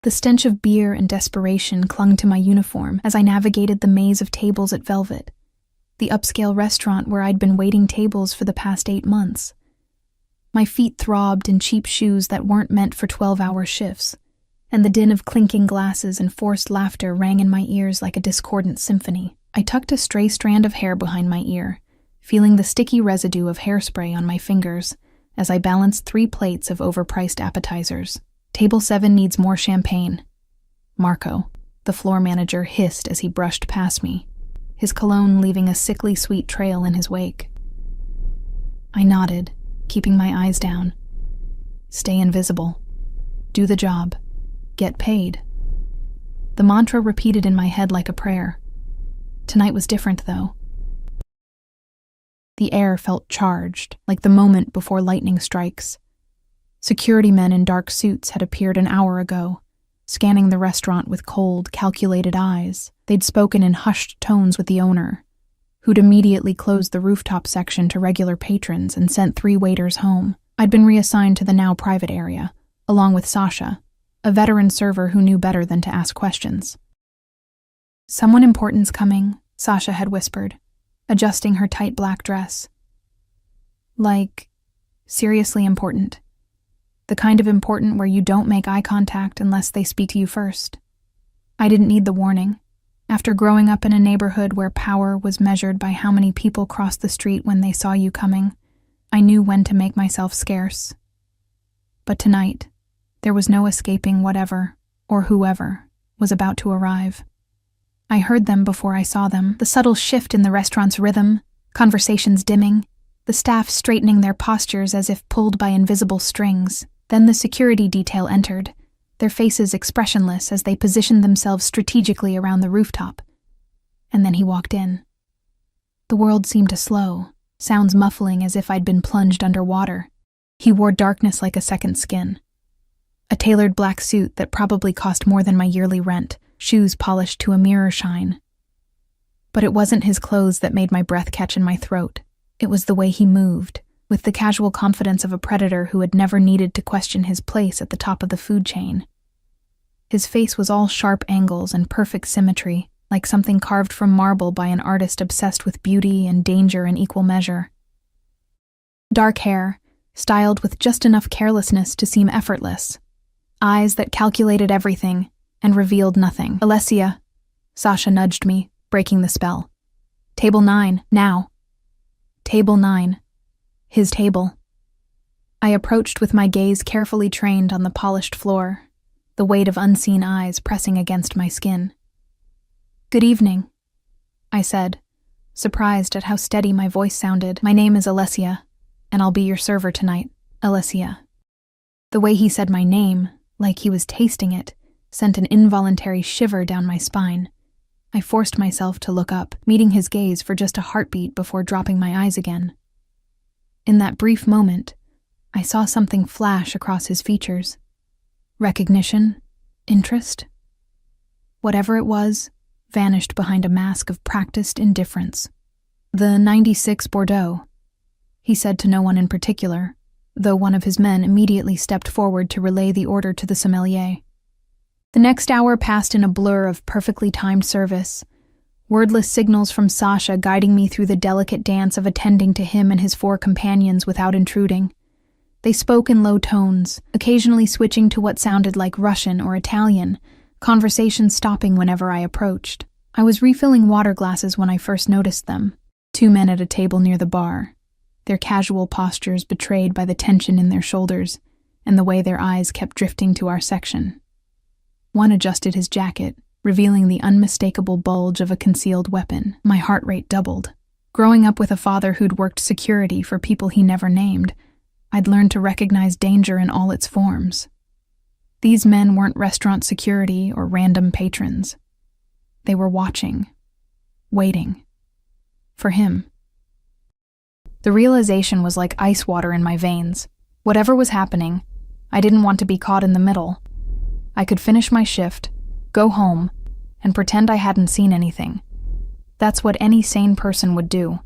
The stench of beer and desperation clung to my uniform as I navigated the maze of tables at Velvet, the upscale restaurant where I'd been waiting tables for the past 8 months. My feet throbbed in cheap shoes that weren't meant for 12-hour shifts, and the din of clinking glasses and forced laughter rang in my ears like a discordant symphony. I tucked a stray strand of hair behind my ear, feeling the sticky residue of hairspray on my fingers as I balanced 3 plates of overpriced appetizers. "Table 7 needs more champagne." Marco, the floor manager, hissed as he brushed past me, his cologne leaving a sickly sweet trail in his wake. I nodded, keeping my eyes down. Stay invisible. Do the job. Get paid. The mantra repeated in my head like a prayer. Tonight was different, though. The air felt charged, like the moment before lightning strikes. Security men in dark suits had appeared an hour ago, scanning the restaurant with cold, calculated eyes. They'd spoken in hushed tones with the owner, who'd immediately closed the rooftop section to regular patrons and sent 3 waiters home. I'd been reassigned to the now private area, along with Sasha, a veteran server who knew better than to ask questions. "Someone important's coming," Sasha had whispered, adjusting her tight black dress. Like, seriously important. The kind of important where you don't make eye contact unless they speak to you first. I didn't need the warning. After growing up in a neighborhood where power was measured by how many people crossed the street when they saw you coming, I knew when to make myself scarce. But tonight, there was no escaping whatever, or whoever, was about to arrive. I heard them before I saw them, the subtle shift in the restaurant's rhythm, conversations dimming, the staff straightening their postures as if pulled by invisible strings. Then the security detail entered, their faces expressionless as they positioned themselves strategically around the rooftop. And then he walked in. The world seemed to slow, sounds muffling as if I'd been plunged underwater. He wore darkness like a second skin. A tailored black suit that probably cost more than my yearly rent, shoes polished to a mirror shine. But it wasn't his clothes that made my breath catch in my throat. It was the way he moved, with the casual confidence of a predator who had never needed to question his place at the top of the food chain. His face was all sharp angles and perfect symmetry, like something carved from marble by an artist obsessed with beauty and danger in equal measure. Dark hair, styled with just enough carelessness to seem effortless. Eyes that calculated everything and revealed nothing. "Alessia," Sasha nudged me, breaking the spell. "Table 9, now." Table 9. His table. I approached with my gaze carefully trained on the polished floor, the weight of unseen eyes pressing against my skin. "Good evening," I said, surprised at how steady my voice sounded. "My name is Alessia, and I'll be your server tonight, Alessia." The way he said my name, like he was tasting it, sent an involuntary shiver down my spine. I forced myself to look up, meeting his gaze for just a heartbeat before dropping my eyes again. In that brief moment, I saw something flash across his features. Recognition, interest. Whatever it was, vanished behind a mask of practiced indifference. "The 96 Bordeaux," he said to no one in particular, though one of his men immediately stepped forward to relay the order to the sommelier. The next hour passed in a blur of perfectly timed service, wordless signals from Sasha guiding me through the delicate dance of attending to him and his 4 companions without intruding. They spoke in low tones, occasionally switching to what sounded like Russian or Italian, conversation stopping whenever I approached. I was refilling water glasses when I first noticed them, 2 men at a table near the bar, their casual postures betrayed by the tension in their shoulders and the way their eyes kept drifting to our section. One adjusted his jacket, revealing the unmistakable bulge of a concealed weapon. My heart rate doubled. Growing up with a father who'd worked security for people he never named, I'd learned to recognize danger in all its forms. These men weren't restaurant security or random patrons. They were watching, waiting. For him. The realization was like ice water in my veins. Whatever was happening, I didn't want to be caught in the middle. I could finish my shift, go home, and pretend I hadn't seen anything. That's what any sane person would do.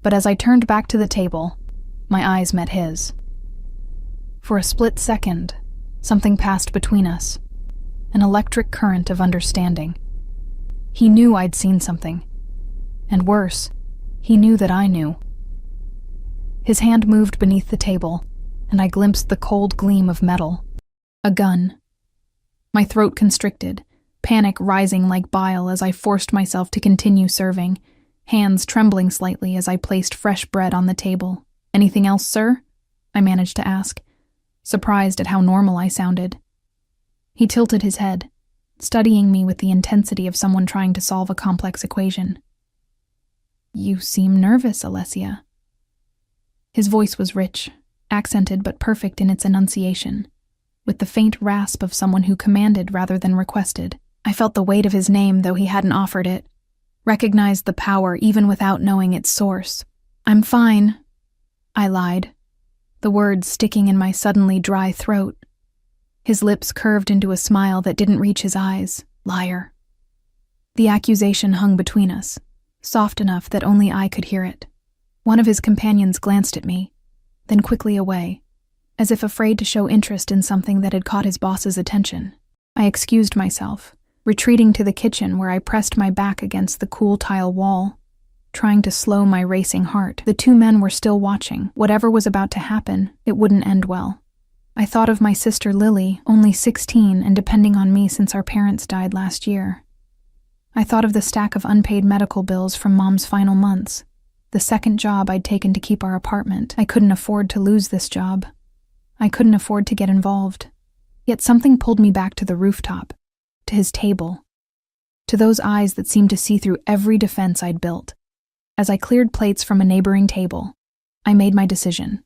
But as I turned back to the table, my eyes met his. For a split second, Something passed between us, an electric current of understanding. He knew I'd seen something. And worse, he knew that I knew. His hand moved beneath the table, and I glimpsed the cold gleam of metal. A gun. My throat constricted, panic rising like bile as I forced myself to continue serving, hands trembling slightly as I placed fresh bread on the table. "Anything else, sir?" I managed to ask, surprised at how normal I sounded. He tilted his head, studying me with the intensity of someone trying to solve a complex equation. "You seem nervous, Alessia." His voice was rich, accented but perfect in its enunciation, with the faint rasp of someone who commanded rather than requested. I felt the weight of his name, though he hadn't offered it, recognized the power even without knowing its source. "I'm fine," I lied, the words sticking in my suddenly dry throat. His lips curved into a smile that didn't reach his eyes. Liar. The accusation hung between us, soft enough that only I could hear it. One of his companions glanced at me, then quickly away, as if afraid to show interest in something that had caught his boss's attention. I excused myself, retreating to the kitchen where I pressed my back against the cool tile wall, trying to slow my racing heart. The two men were still watching. Whatever was about to happen, it wouldn't end well. I thought of my sister Lily, only 16 and depending on me since our parents died last year. I thought of the stack of unpaid medical bills from Mom's final months, the second job I'd taken to keep our apartment. I couldn't afford to lose this job. I couldn't afford to get involved. Yet something pulled me back to the rooftop, to his table, to those eyes that seemed to see through every defense I'd built. As I cleared plates from a neighboring table, I made my decision.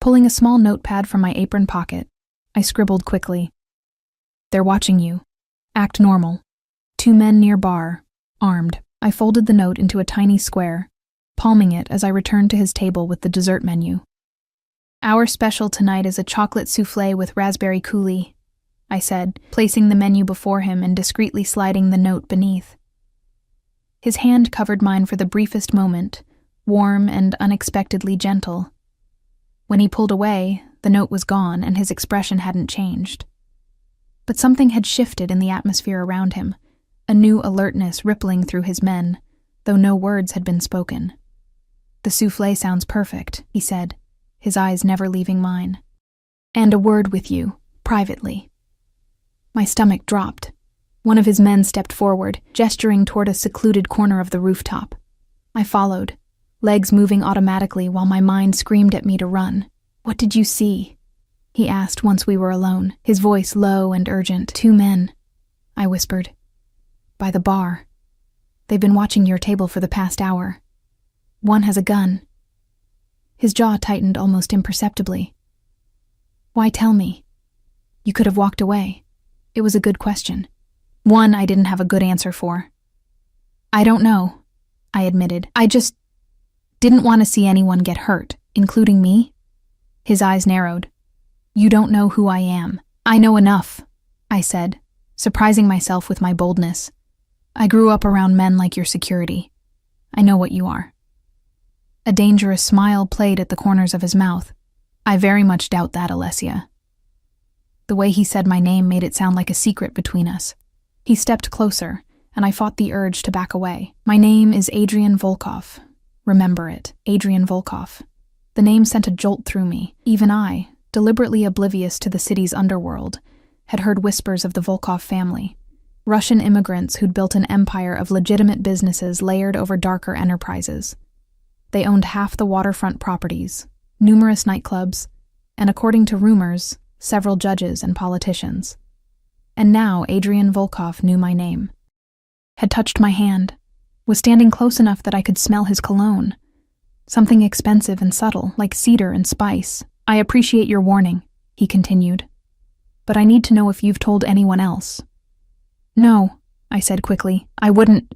Pulling a small notepad from my apron pocket, I scribbled quickly. "They're watching you. Act normal. 2 men near bar, armed." I folded the note into a tiny square, palming it as I returned to his table with the dessert menu. "Our special tonight is a chocolate soufflé with raspberry coulis," I said, placing the menu before him and discreetly sliding the note beneath. His hand covered mine for the briefest moment, warm and unexpectedly gentle. When he pulled away, the note was gone and his expression hadn't changed. But something had shifted in the atmosphere around him, a new alertness rippling through his men, though no words had been spoken. "The soufflé sounds perfect," he said, his eyes never leaving mine. "And a word with you, privately." My stomach dropped. One of his men stepped forward, gesturing toward a secluded corner of the rooftop. I followed, legs moving automatically while my mind screamed at me to run. "What did you see?" he asked once we were alone, his voice low and urgent. "2 men," I whispered. "By the bar. They've been watching your table for the past hour. One has a gun." His jaw tightened almost imperceptibly. "Why tell me? You could have walked away." It was a good question. One I didn't have a good answer for. "I don't know," I admitted. "I just didn't want to see anyone get hurt, including me." His eyes narrowed. "You don't know who I am." "I know enough," I said, surprising myself with my boldness. "I grew up around men like your security. I know what you are." A dangerous smile played at the corners of his mouth. "I very much doubt that, Alessia." The way he said my name made it sound like a secret between us. He stepped closer, and I fought the urge to back away. "My name is Adrian Volkov. Remember it, Adrian Volkov." The name sent a jolt through me. Even I, deliberately oblivious to the city's underworld, had heard whispers of the Volkov family, Russian immigrants who'd built an empire of legitimate businesses layered over darker enterprises. They owned half the waterfront properties, numerous nightclubs, and according to rumors, several judges and politicians. And now Adrian Volkov knew my name, had touched my hand, was standing close enough that I could smell his cologne, something expensive and subtle, like cedar and spice. "I appreciate your warning," he continued, "but I need to know if you've told anyone else." "No," I said quickly. "I wouldn't."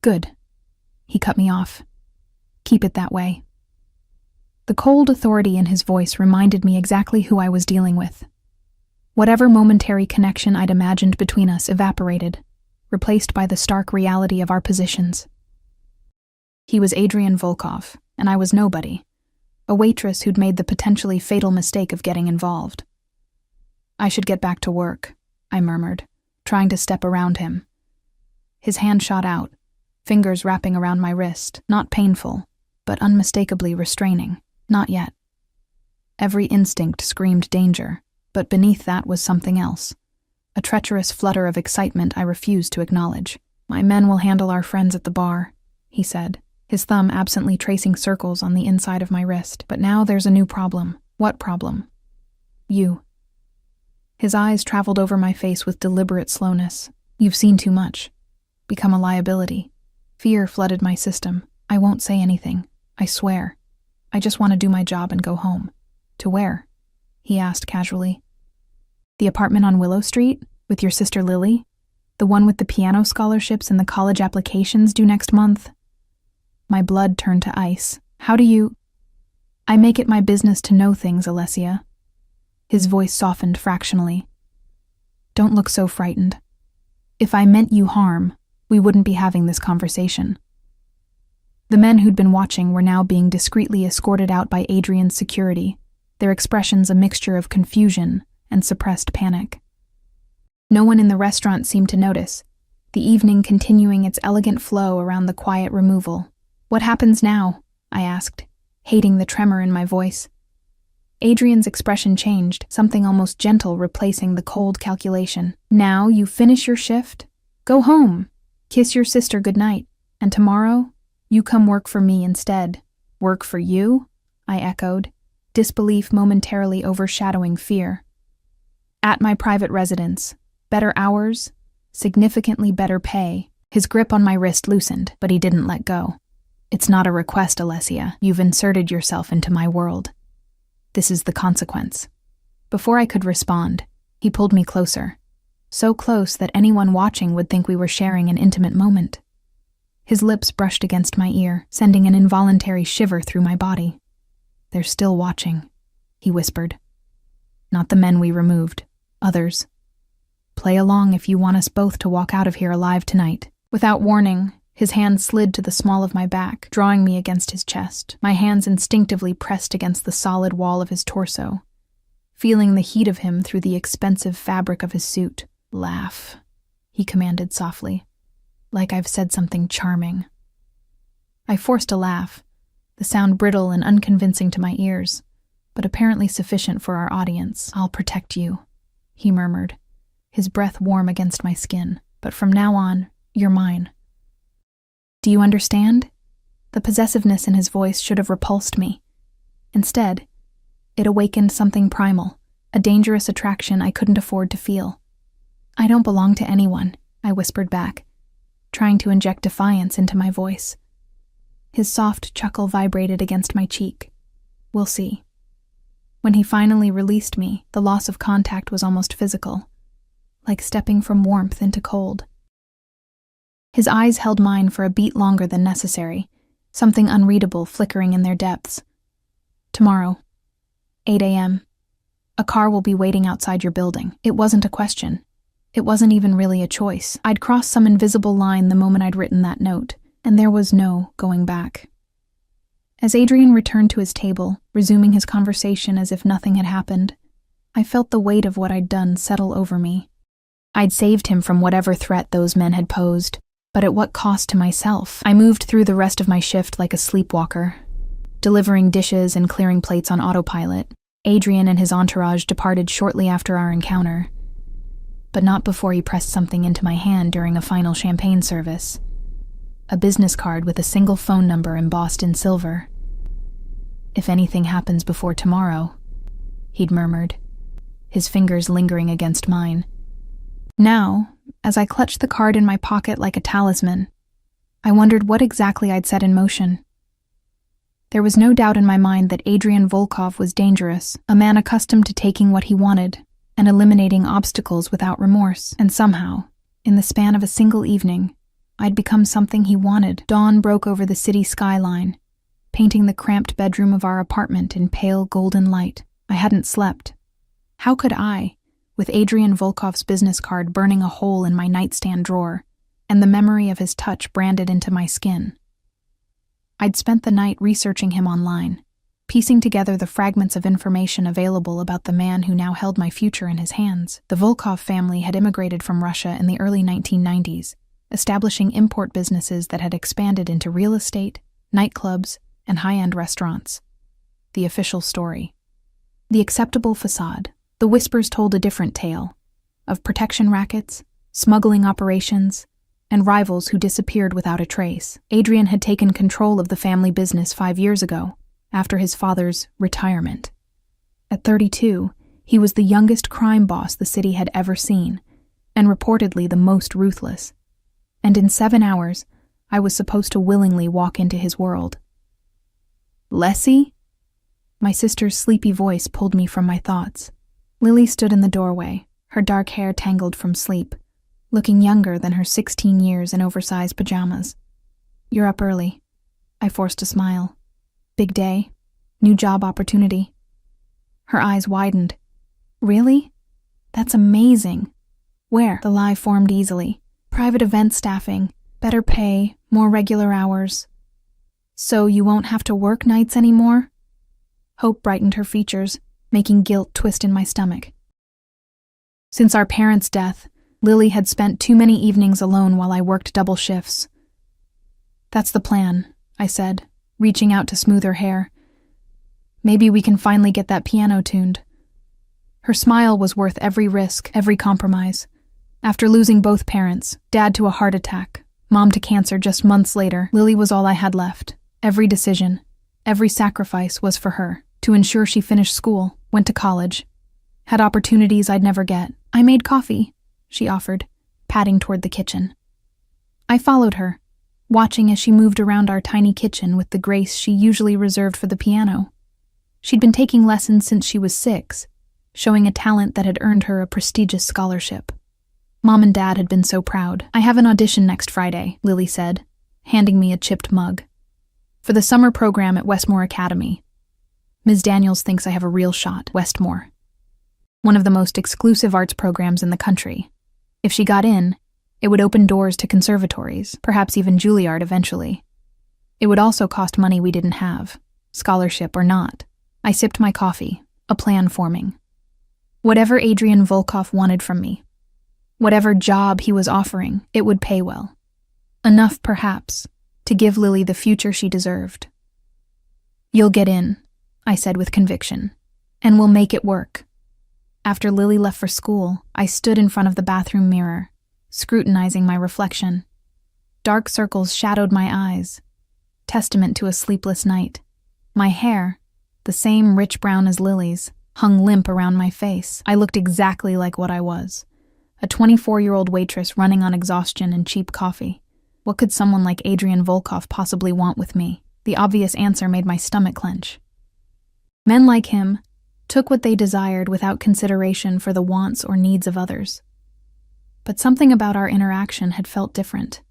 "Good." He cut me off. "Keep it that way." The cold authority in his voice reminded me exactly who I was dealing with. Whatever momentary connection I'd imagined between us evaporated, replaced by the stark reality of our positions. He was Adrian Volkov, and I was nobody, a waitress who'd made the potentially fatal mistake of getting involved. I should get back to work, I murmured, trying to step around him. His hand shot out, fingers wrapping around my wrist, not painful, but unmistakably restraining. Not yet. Every instinct screamed danger, but beneath that was something else. A treacherous flutter of excitement I refused to acknowledge. My men will handle our friends at the bar, he said, his thumb absently tracing circles on the inside of my wrist. But now there's a new problem. What problem? You. His eyes traveled over my face with deliberate slowness. You've seen too much. Become a liability. Fear flooded my system. I won't say anything. I swear. I just want to do my job and go home. To where? He asked casually. The apartment on Willow Street? With your sister Lily? The one with the piano scholarships and the college applications due next month? My blood turned to ice. How do you... I make it my business to know things, Alessia. His voice softened fractionally. Don't look so frightened. If I meant you harm, we wouldn't be having this conversation. The men who'd been watching were now being discreetly escorted out by Adrian's security, their expressions a mixture of confusion and suppressed panic. No one in the restaurant seemed to notice, the evening continuing its elegant flow around the quiet removal. What happens now? I asked, hating the tremor in my voice. Adrian's expression changed, something almost gentle replacing the cold calculation. Now you finish your shift? Go home. Kiss your sister goodnight. And tomorrow, you come work for me instead. Work for you? I echoed, disbelief momentarily overshadowing fear. At my private residence. Better hours, significantly better pay. His grip on my wrist loosened, but he didn't let go. It's not a request, Alessia. You've inserted yourself into my world. This is the consequence. Before I could respond, he pulled me closer, so close that anyone watching would think we were sharing an intimate moment. His lips brushed against my ear, sending an involuntary shiver through my body. They're still watching, he whispered. Not the men we removed, others. Play along if you want us both to walk out of here alive tonight. Without warning, his hand slid to the small of my back, drawing me against his chest. My hands instinctively pressed against the solid wall of his torso, feeling the heat of him through the expensive fabric of his suit. Laugh, he commanded softly, like I've said something charming. I forced a laugh, the sound brittle and unconvincing to my ears, but apparently sufficient for our audience. I'll protect you, he murmured, his breath warm against my skin. But from now on, you're mine. Do you understand? The possessiveness in his voice should have repulsed me. Instead, it awakened something primal, a dangerous attraction I couldn't afford to feel. I don't belong to anyone, I whispered back, trying to inject defiance into my voice. His soft chuckle vibrated against my cheek. We'll see. When he finally released me, the loss of contact was almost physical, like stepping from warmth into cold. His eyes held mine for a beat longer than necessary, something unreadable flickering in their depths. Tomorrow, 8 a.m. A car will be waiting outside your building. It wasn't a question. It wasn't even really a choice. I'd crossed some invisible line the moment I'd written that note, and there was no going back. As Adrian returned to his table, resuming his conversation as if nothing had happened, I felt the weight of what I'd done settle over me. I'd saved him from whatever threat those men had posed, but at what cost to myself? I moved through the rest of my shift like a sleepwalker, delivering dishes and clearing plates on autopilot. Adrian and his entourage departed shortly after our encounter, but not before he pressed something into my hand during a final champagne service. A business card with a single phone number embossed in silver. If anything happens before tomorrow, he'd murmured, his fingers lingering against mine. Now, as I clutched the card in my pocket like a talisman, I wondered what exactly I'd set in motion. There was no doubt in my mind that Adrian Volkov was dangerous, a man accustomed to taking what he wanted and eliminating obstacles without remorse. And somehow, in the span of a single evening, I'd become something he wanted. Dawn broke over the city skyline, painting the cramped bedroom of our apartment in pale golden light. I hadn't slept. How could I, with Adrian Volkov's business card burning a hole in my nightstand drawer, and the memory of his touch branded into my skin? I'd spent the night researching him online, piecing together the fragments of information available about the man who now held my future in his hands. The Volkov family had immigrated from Russia in the early 1990s, establishing import businesses that had expanded into real estate, nightclubs, and high-end restaurants. The official story. The acceptable facade. The whispers told a different tale, of protection rackets, smuggling operations, and rivals who disappeared without a trace. Adrian had taken control of the family business 5 years ago, after his father's retirement. At 32, he was the youngest crime boss the city had ever seen, and reportedly the most ruthless. And in 7 hours, I was supposed to willingly walk into his world. Lessie? My sister's sleepy voice pulled me from my thoughts. Lily stood in the doorway, her dark hair tangled from sleep, looking younger than her 16 years in oversized pajamas. You're up early. I forced a smile. Big day. New job opportunity. Her eyes widened. Really? That's amazing. Where? The lie formed easily. Private event staffing, better pay, more regular hours. So you won't have to work nights anymore? Hope brightened her features, making guilt twist in my stomach. Since our parents' death, Lily had spent too many evenings alone while I worked double shifts. That's the plan, I said, reaching out to smooth her hair. Maybe we can finally get that piano tuned. Her smile was worth every risk, every compromise. After losing both parents, Dad to a heart attack, Mom to cancer just months later, Lily was all I had left. Every decision, every sacrifice was for her, to ensure she finished school, went to college, had opportunities I'd never get. I made coffee, she offered, padding toward the kitchen. I followed her, watching as she moved around our tiny kitchen with the grace she usually reserved for the piano. She'd been taking lessons since she was 6, showing a talent that had earned her a prestigious scholarship. Mom and Dad had been so proud. I have an audition next Friday, Lily said, handing me a chipped mug. For the summer program at Westmore Academy. Ms. Daniels thinks I have a real shot. Westmore. One of the most exclusive arts programs in the country. If she got in, it would open doors to conservatories, perhaps even Juilliard eventually. It would also cost money we didn't have, scholarship or not. I sipped my coffee, a plan forming. Whatever Adrian Volkov wanted from me, whatever job he was offering, it would pay well. Enough, perhaps, to give Lily the future she deserved. You'll get in, I said with conviction, and we'll make it work. After Lily left for school, I stood in front of the bathroom mirror, scrutinizing my reflection. Dark circles shadowed my eyes, testament to a sleepless night. My hair, the same rich brown as Lily's, hung limp around my face. I looked exactly like what I was, a 24-year-old waitress running on exhaustion and cheap coffee. What could someone like Adrian Volkov possibly want with me? The obvious answer made my stomach clench. Men like him took what they desired without consideration for the wants or needs of others. But something about our interaction had felt different.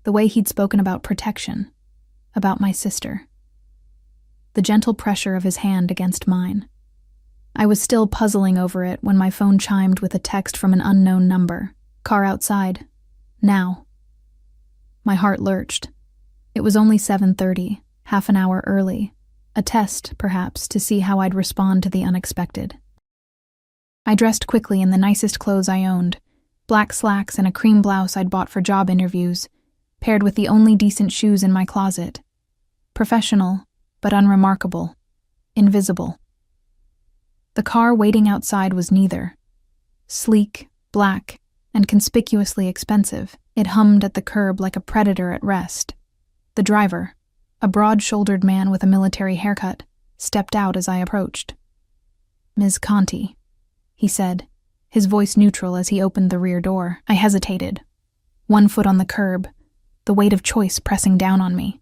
The way he'd spoken about protection, about my sister. The gentle pressure of his hand against mine. I was still puzzling over it when my phone chimed with a text from an unknown number. Car outside. Now. My heart lurched. It was only 7:30, half an hour early. A test, perhaps, to see how I'd respond to the unexpected. I dressed quickly in the nicest clothes I owned, black slacks and a cream blouse I'd bought for job interviews, paired with the only decent shoes in my closet. Professional, but unremarkable. Invisible. The car waiting outside was neither. Sleek, black, and conspicuously expensive, it hummed at the curb like a predator at rest. The driver, a broad-shouldered man with a military haircut, stepped out as I approached. "Ms. Conti," he said, his voice neutral as he opened the rear door. I hesitated, one foot on the curb, the weight of choice pressing down on me.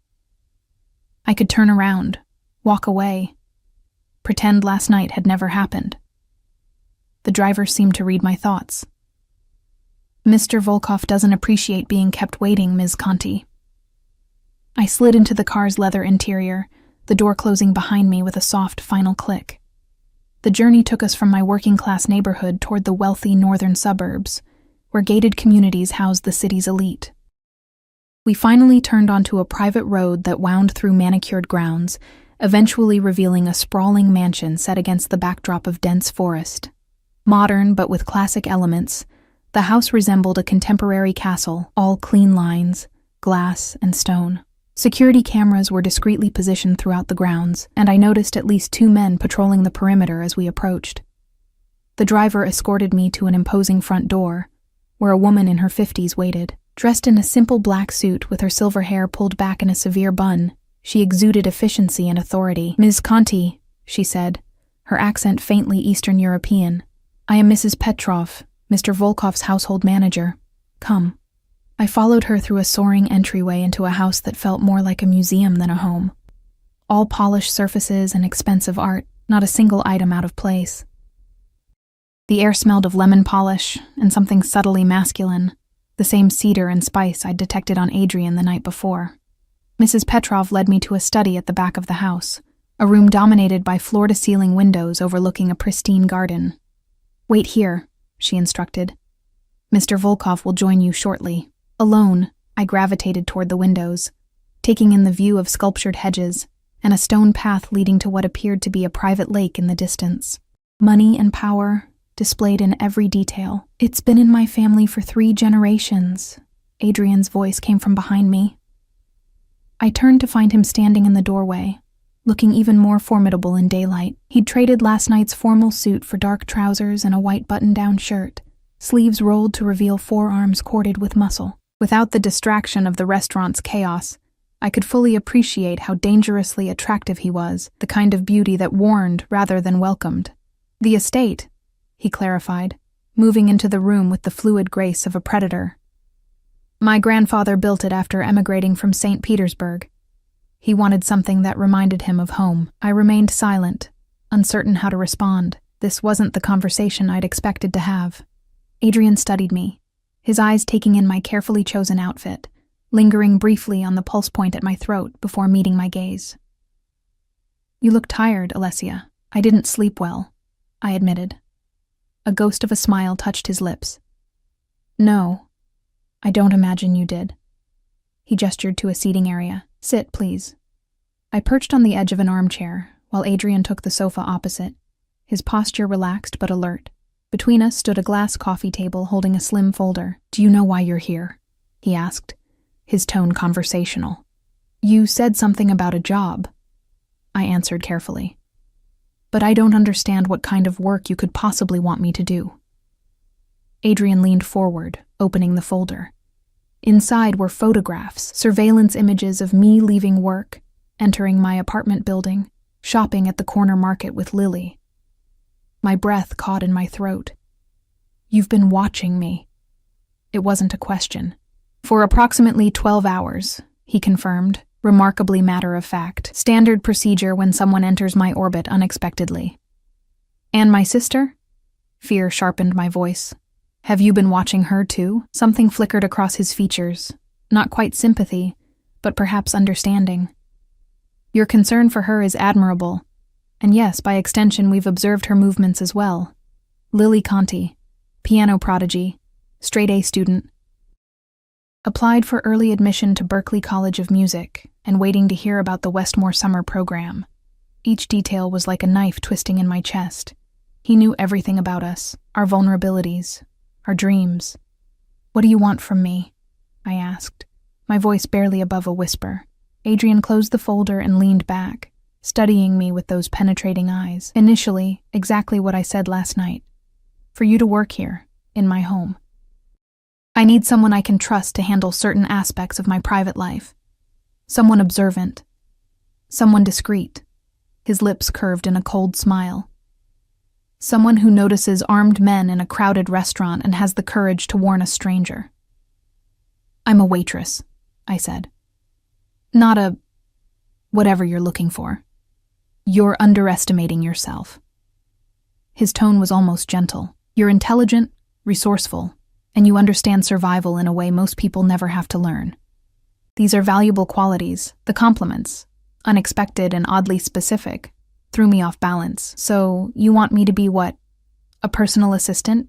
I could turn around, walk away, pretend last night had never happened. The driver seemed to read my thoughts. "Mr. Volkov doesn't appreciate being kept waiting, Ms. Conti." I slid into the car's leather interior, the door closing behind me with a soft final click. The journey took us from my working-class neighborhood toward the wealthy northern suburbs, where gated communities housed the city's elite. We finally turned onto a private road that wound through manicured grounds, eventually revealing a sprawling mansion set against the backdrop of dense forest. Modern but with classic elements, the house resembled a contemporary castle, all clean lines, glass, and stone. Security cameras were discreetly positioned throughout the grounds, and I noticed at least 2 men patrolling the perimeter as we approached. The driver escorted me to an imposing front door, where a woman in her 50s waited. Dressed in a simple black suit with her silver hair pulled back in a severe bun, she exuded efficiency and authority. "Ms. Conti," she said, her accent faintly Eastern European. "I am Mrs. Petrov, Mr. Volkov's household manager. Come." I followed her through a soaring entryway into a house that felt more like a museum than a home. All polished surfaces and expensive art, not a single item out of place. The air smelled of lemon polish and something subtly masculine, the same cedar and spice I'd detected on Adrian the night before. Mrs. Petrov led me to a study at the back of the house, a room dominated by floor-to-ceiling windows overlooking a pristine garden. "Wait here," she instructed. "Mr. Volkov will join you shortly." Alone, I gravitated toward the windows, taking in the view of sculptured hedges and a stone path leading to what appeared to be a private lake in the distance. Money and power, displayed in every detail. "It's been in my family for 3 generations," Adrian's voice came from behind me. I turned to find him standing in the doorway, looking even more formidable in daylight. He'd traded last night's formal suit for dark trousers and a white button-down shirt, sleeves rolled to reveal forearms corded with muscle. Without the distraction of the restaurant's chaos, I could fully appreciate how dangerously attractive he was, the kind of beauty that warned rather than welcomed. "The estate," he clarified, moving into the room with the fluid grace of a predator. "My grandfather built it after emigrating from St. Petersburg. He wanted something that reminded him of home." I remained silent, uncertain how to respond. This wasn't the conversation I'd expected to have. Adrian studied me, his eyes taking in my carefully chosen outfit, lingering briefly on the pulse point at my throat before meeting my gaze. "You look tired, Alessia." "I didn't sleep well," I admitted. A ghost of a smile touched his lips. "No, I don't imagine you did." He gestured to a seating area. "Sit, please." I perched on the edge of an armchair, while Adrian took the sofa opposite, his posture relaxed but alert. Between us stood a glass coffee table holding a slim folder. "Do you know why you're here?" he asked, his tone conversational. "You said something about a job," I answered carefully. "But I don't understand what kind of work you could possibly want me to do." Adrian leaned forward, opening the folder. Inside were photographs, surveillance images of me leaving work, entering my apartment building, shopping at the corner market with Lily. My breath caught in my throat. "You've been watching me." It wasn't a question. "For approximately 12 hours, he confirmed, remarkably matter-of-fact, standard procedure when someone enters my orbit unexpectedly. "And my sister?" Fear sharpened my voice. "Have you been watching her too?" Something flickered across his features, not quite sympathy, but perhaps understanding. "Your concern for her is admirable. And yes, by extension, we've observed her movements as well. Lily Conti, piano prodigy, straight-A student. Applied for early admission to Berklee College of Music and waiting to hear about the Westmore summer program. Each detail was like a knife twisting in my chest. He knew everything about us, our vulnerabilities, our dreams. "What do you want from me?" I asked, my voice barely above a whisper. Adrian closed the folder and leaned back, studying me with those penetrating eyes. "Initially, exactly what I said last night. For you to work here, in my home. I need someone I can trust to handle certain aspects of my private life. Someone observant. Someone discreet." His lips curved in a cold smile. "Someone who notices armed men in a crowded restaurant and has the courage to warn a stranger." "I'm a waitress," I said. "Not a... whatever you're looking for. You're underestimating yourself." His tone was almost gentle. "You're intelligent, resourceful, and you understand survival in a way most people never have to learn. These are valuable qualities. The compliments, unexpected and oddly specific, threw me off balance. So, you want me to be what? A personal assistant?"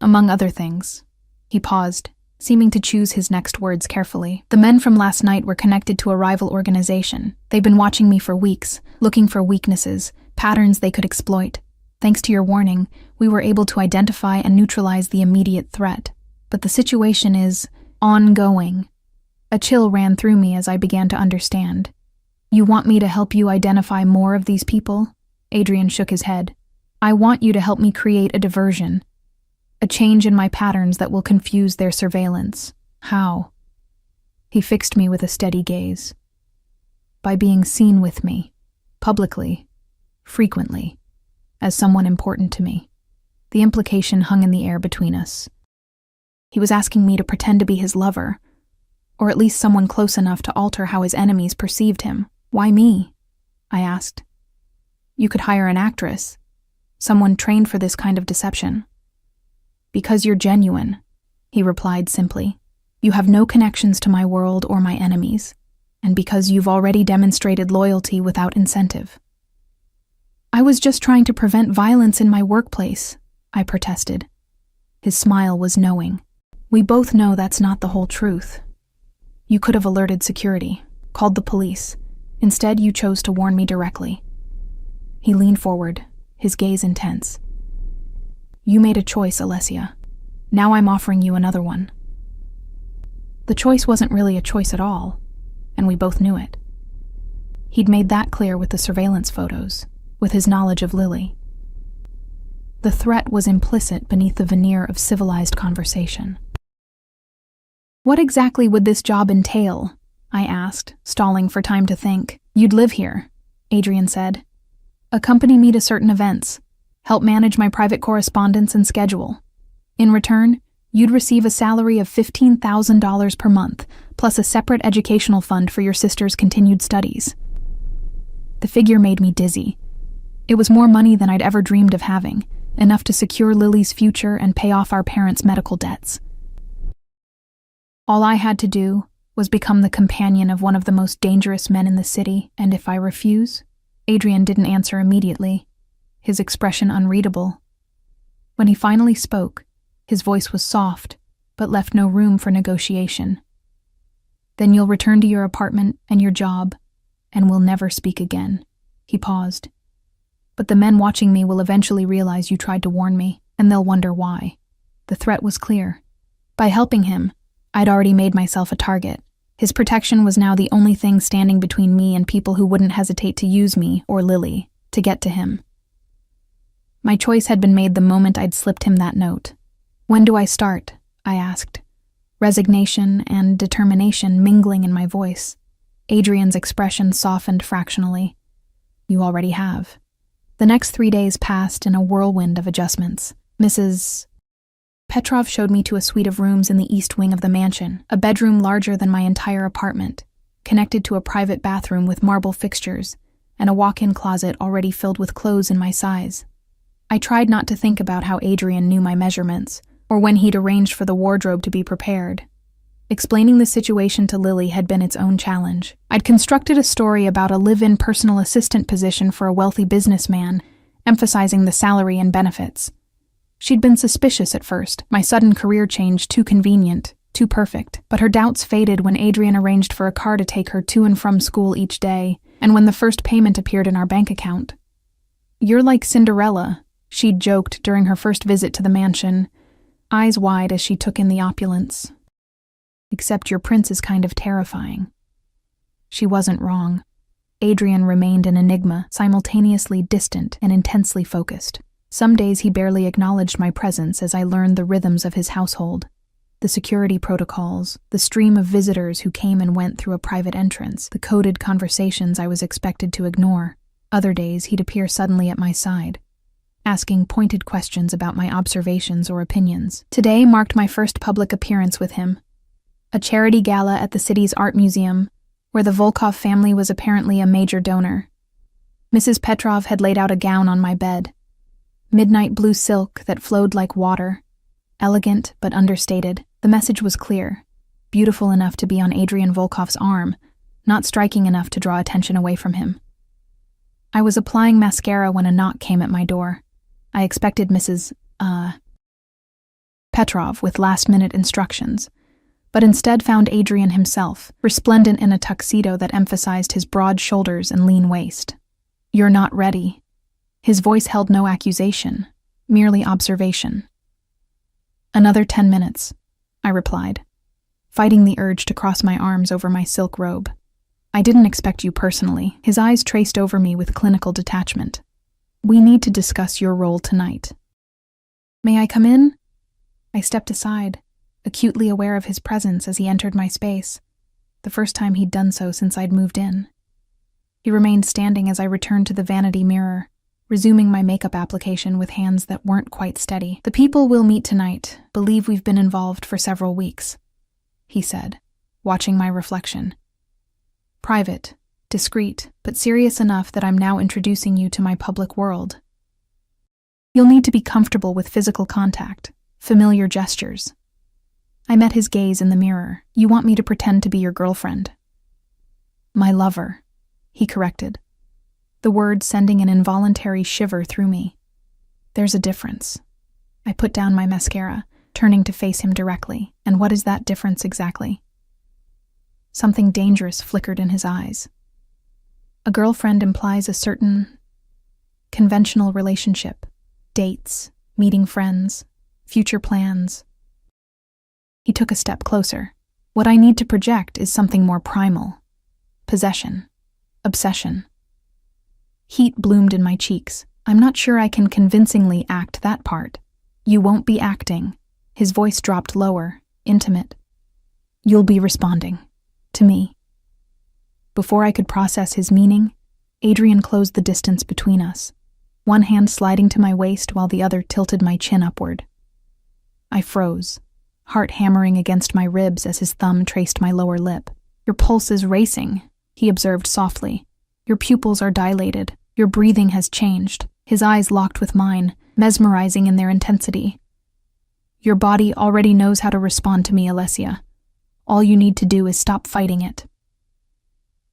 "Among other things." He paused, seeming to choose his next words carefully. "The men from last night were connected to a rival organization. They've been watching me for weeks, looking for weaknesses, patterns they could exploit. Thanks to your warning, we were able to identify and neutralize the immediate threat. But the situation is ongoing." A chill ran through me as I began to understand. "You want me to help you identify more of these people?" Adrian shook his head. "I want you to help me create a diversion. A change in my patterns that will confuse their surveillance." "How?" He fixed me with a steady gaze. "By being seen with me, publicly, frequently, as someone important to me." The implication hung in the air between us. He was asking me to pretend to be his lover, or at least someone close enough to alter how his enemies perceived him. "Why me?" I asked. "You could hire an actress, someone trained for this kind of deception." "Because you're genuine," he replied simply. "You have no connections to my world or my enemies, and because you've already demonstrated loyalty without incentive." "I was just trying to prevent violence in my workplace," I protested. His smile was knowing. "We both know that's not the whole truth. You could have alerted security, called the police. Instead, you chose to warn me directly." He leaned forward, his gaze intense. "You made a choice, Alessia. Now I'm offering you another one." The choice wasn't really a choice at all, and we both knew it. He'd made that clear with the surveillance photos, with his knowledge of Lily. The threat was implicit beneath the veneer of civilized conversation. "What exactly would this job entail?" I asked, stalling for time to think. "You'd live here," Adrian said. "Accompany me to certain events, help manage my private correspondence and schedule. In return, you'd receive a salary of $15,000 per month, plus a separate educational fund for your sister's continued studies." The figure made me dizzy. It was more money than I'd ever dreamed of having, enough to secure Lily's future and pay off our parents' medical debts. All I had to do was become the companion of one of the most dangerous men in the city, and if I refuse? Adrian didn't answer immediately, his expression unreadable. When he finally spoke, his voice was soft, but left no room for negotiation. "Then you'll return to your apartment and your job, and we'll never speak again." He paused. "But the men watching me will eventually realize you tried to warn me, and they'll wonder why." The threat was clear. By helping him, I'd already made myself a target. His protection was now the only thing standing between me and people who wouldn't hesitate to use me, or Lily, to get to him. My choice had been made the moment I'd slipped him that note. "When do I start?" I asked, resignation and determination mingling in my voice. Adrian's expression softened fractionally. "You already have." The next 3 days passed in a whirlwind of adjustments. Mrs. Petrov showed me to a suite of rooms in the east wing of the mansion, a bedroom larger than my entire apartment, connected to a private bathroom with marble fixtures, and a walk-in closet already filled with clothes in my size. I tried not to think about how Adrian knew my measurements, or when he'd arranged for the wardrobe to be prepared. Explaining the situation to Lily had been its own challenge. I'd constructed a story about a live-in personal assistant position for a wealthy businessman, emphasizing the salary and benefits. She'd been suspicious at first, my sudden career change too convenient, too perfect, but her doubts faded when Adrian arranged for a car to take her to and from school each day, and when the first payment appeared in our bank account. "You're like Cinderella," she'd joked during her first visit to the mansion, eyes wide as she took in the opulence. "Except your prince is kind of terrifying." She wasn't wrong. Adrian remained an enigma, simultaneously distant and intensely focused. Some days he barely acknowledged my presence as I learned the rhythms of his household, the security protocols, the stream of visitors who came and went through a private entrance, the coded conversations I was expected to ignore. Other days he'd appear suddenly at my side, asking pointed questions about my observations or opinions. Today marked my first public appearance with him. A charity gala at the city's art museum, where the Volkov family was apparently a major donor. Mrs. Petrov had laid out a gown on my bed, midnight blue silk that flowed like water, elegant but understated. The message was clear, beautiful enough to be on Adrian Volkov's arm, not striking enough to draw attention away from him. I was applying mascara when a knock came at my door. I expected Mrs. Petrov with last-minute instructions, but instead found Adrian himself, resplendent in a tuxedo that emphasized his broad shoulders and lean waist. "You're not ready." His voice held no accusation, merely observation. "Another 10 minutes, I replied, fighting the urge to cross my arms over my silk robe. "I didn't expect you personally." His eyes traced over me with clinical detachment. "We need to discuss your role tonight." "May I come in?" I stepped aside, acutely aware of his presence as he entered my space, the first time he'd done so since I'd moved in. He remained standing as I returned to the vanity mirror, resuming my makeup application with hands that weren't quite steady. "The people we'll meet tonight believe we've been involved for several weeks," he said, watching my reflection. "Private, discreet, but serious enough that I'm now introducing you to my public world. You'll need to be comfortable with physical contact, familiar gestures." I met his gaze in the mirror. "You want me to pretend to be your girlfriend?" "My lover," he corrected, the word sending an involuntary shiver through me. "There's a difference." I put down my mascara, turning to face him directly. "And what is that difference exactly?" Something dangerous flickered in his eyes. "A girlfriend implies a certain conventional relationship, dates, meeting friends, future plans." He took a step closer. "What I need to project is something more primal. Possession. Obsession." Heat bloomed in my cheeks. "I'm not sure I can convincingly act that part." "You won't be acting." His voice dropped lower, intimate. "You'll be responding. To me." Before I could process his meaning, Adrian closed the distance between us, one hand sliding to my waist while the other tilted my chin upward. I froze, heart hammering against my ribs as his thumb traced my lower lip. "Your pulse is racing," he observed softly. "Your pupils are dilated. Your breathing has changed." His eyes locked with mine, mesmerizing in their intensity. "Your body already knows how to respond to me, Alessia. All you need to do is stop fighting it."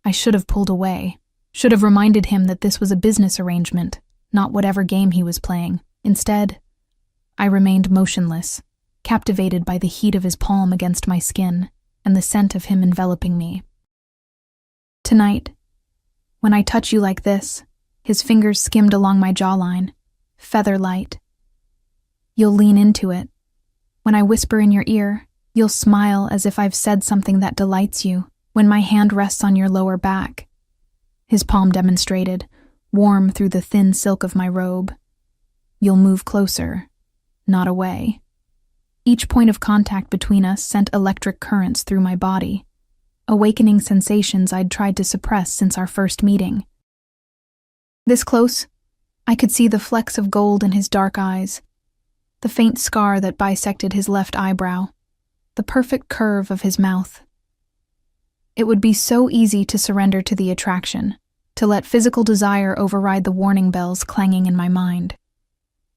I should have pulled away, should have reminded him that this was a business arrangement, not whatever game he was playing. Instead, I remained motionless, captivated by the heat of his palm against my skin and the scent of him enveloping me. "Tonight, when I touch you like this," his fingers skimmed along my jawline, feather light, "you'll lean into it. When I whisper in your ear, you'll smile as if I've said something that delights you. When my hand rests on your lower back," his palm demonstrated, warm through the thin silk of my robe, "you'll move closer, not away." Each point of contact between us sent electric currents through my body, awakening sensations I'd tried to suppress since our first meeting. This close, I could see the flecks of gold in his dark eyes, the faint scar that bisected his left eyebrow, the perfect curve of his mouth. It would be so easy to surrender to the attraction, to let physical desire override the warning bells clanging in my mind.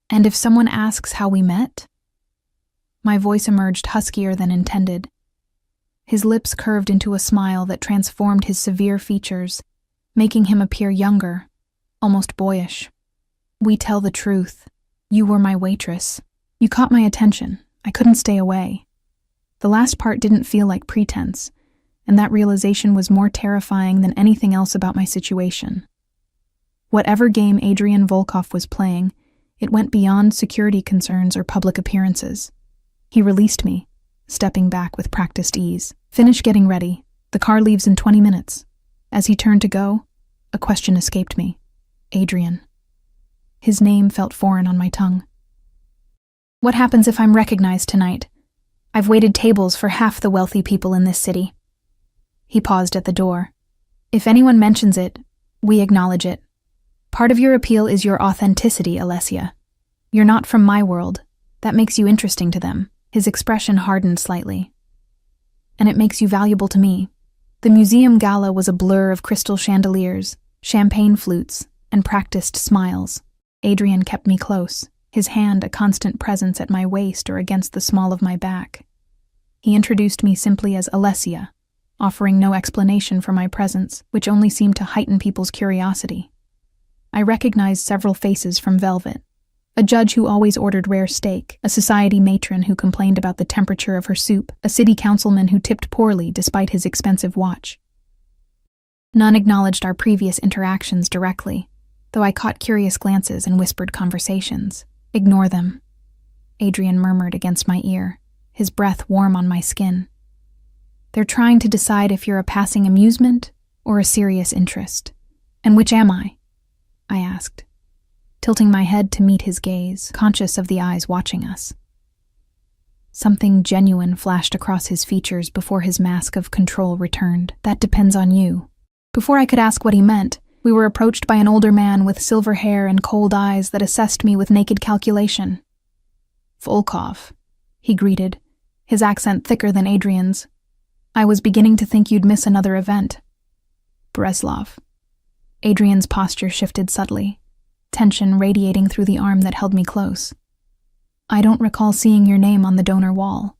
"And if someone asks how we met?" My voice emerged huskier than intended. His lips curved into a smile that transformed his severe features, making him appear younger, almost boyish. "We tell the truth. You were my waitress. You caught my attention. I couldn't stay away." The last part didn't feel like pretense, and that realization was more terrifying than anything else about my situation. Whatever game Adrian Volkov was playing, it went beyond security concerns or public appearances. He released me, stepping back with practiced ease. "Finish getting ready. The car leaves in 20 minutes. As he turned to go, a question escaped me. Adrian. His name felt foreign on my tongue. "What happens if I'm recognized tonight? I've waited tables for half the wealthy people in this city." He paused at the door. "If anyone mentions it, we acknowledge it. Part of your appeal is your authenticity, Alessia. You're not from my world. That makes you interesting to them." His expression hardened slightly. "And it makes you valuable to me." The museum gala was a blur of crystal chandeliers, champagne flutes, and practiced smiles. Adrian kept me close, his hand a constant presence at my waist or against the small of my back. He introduced me simply as Alessia, offering no explanation for my presence, which only seemed to heighten people's curiosity. I recognized several faces from Velvet, A judge who always ordered rare steak, a society matron who complained about the temperature of her soup, a city councilman who tipped poorly despite his expensive watch. None acknowledged our previous interactions directly, though I caught curious glances and whispered conversations. "Ignore them," Adrian murmured against my ear, his breath warm on my skin. "They're trying to decide if you're a passing amusement or a serious interest." "And which am I?" I asked, tilting my head to meet his gaze, conscious of the eyes watching us. Something genuine flashed across his features before his mask of control returned. "That depends on you." Before I could ask what he meant, we were approached by an older man with silver hair and cold eyes that assessed me with naked calculation. "Volkov," he greeted, his accent thicker than Adrian's. "I was beginning to think you'd miss another event." "Breslov." Adrian's posture shifted subtly, tension radiating through the arm that held me close. "I don't recall seeing your name on the donor wall."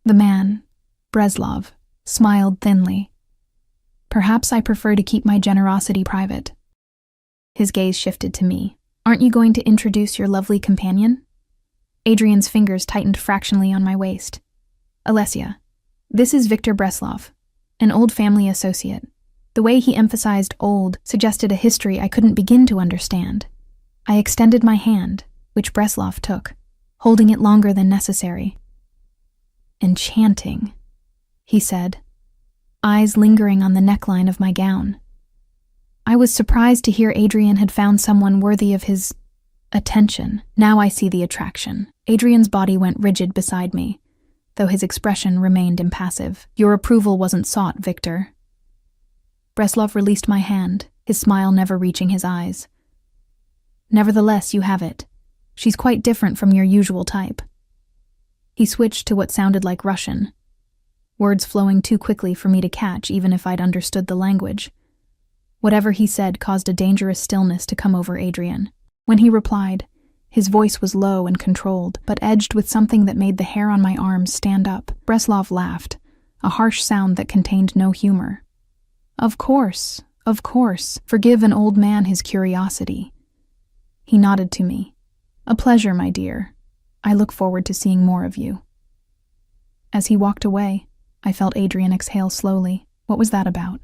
The man, Breslov, smiled thinly. "Perhaps I prefer to keep my generosity private." His gaze shifted to me. "Aren't you going to introduce your lovely companion?" Adrian's fingers tightened fractionally on my waist. "Alessia, this is Victor Breslov, an old family associate." The way he emphasized old suggested a history I couldn't begin to understand. I extended my hand, which Breslov took, holding it longer than necessary. "Enchanting," he said, eyes lingering on the neckline of my gown. I was surprised to hear Adrian had found someone worthy of his attention. Now I see the attraction. Adrian's body went rigid beside me, though his expression remained impassive. "Your approval wasn't sought, Victor." Breslov released my hand, his smile never reaching his eyes. "Nevertheless, you have it. She's quite different from your usual type." He switched to what sounded like Russian, words flowing too quickly for me to catch even if I'd understood the language. Whatever he said caused a dangerous stillness to come over Adrian. When he replied, his voice was low and controlled, but edged with something that made the hair on my arms stand up. Breslov laughed, a harsh sound that contained no humor. Of course. Forgive an old man his curiosity." He nodded to me. "A pleasure, my dear. I look forward to seeing more of you." As he walked away, I felt Adrian exhale slowly. "What was that about?"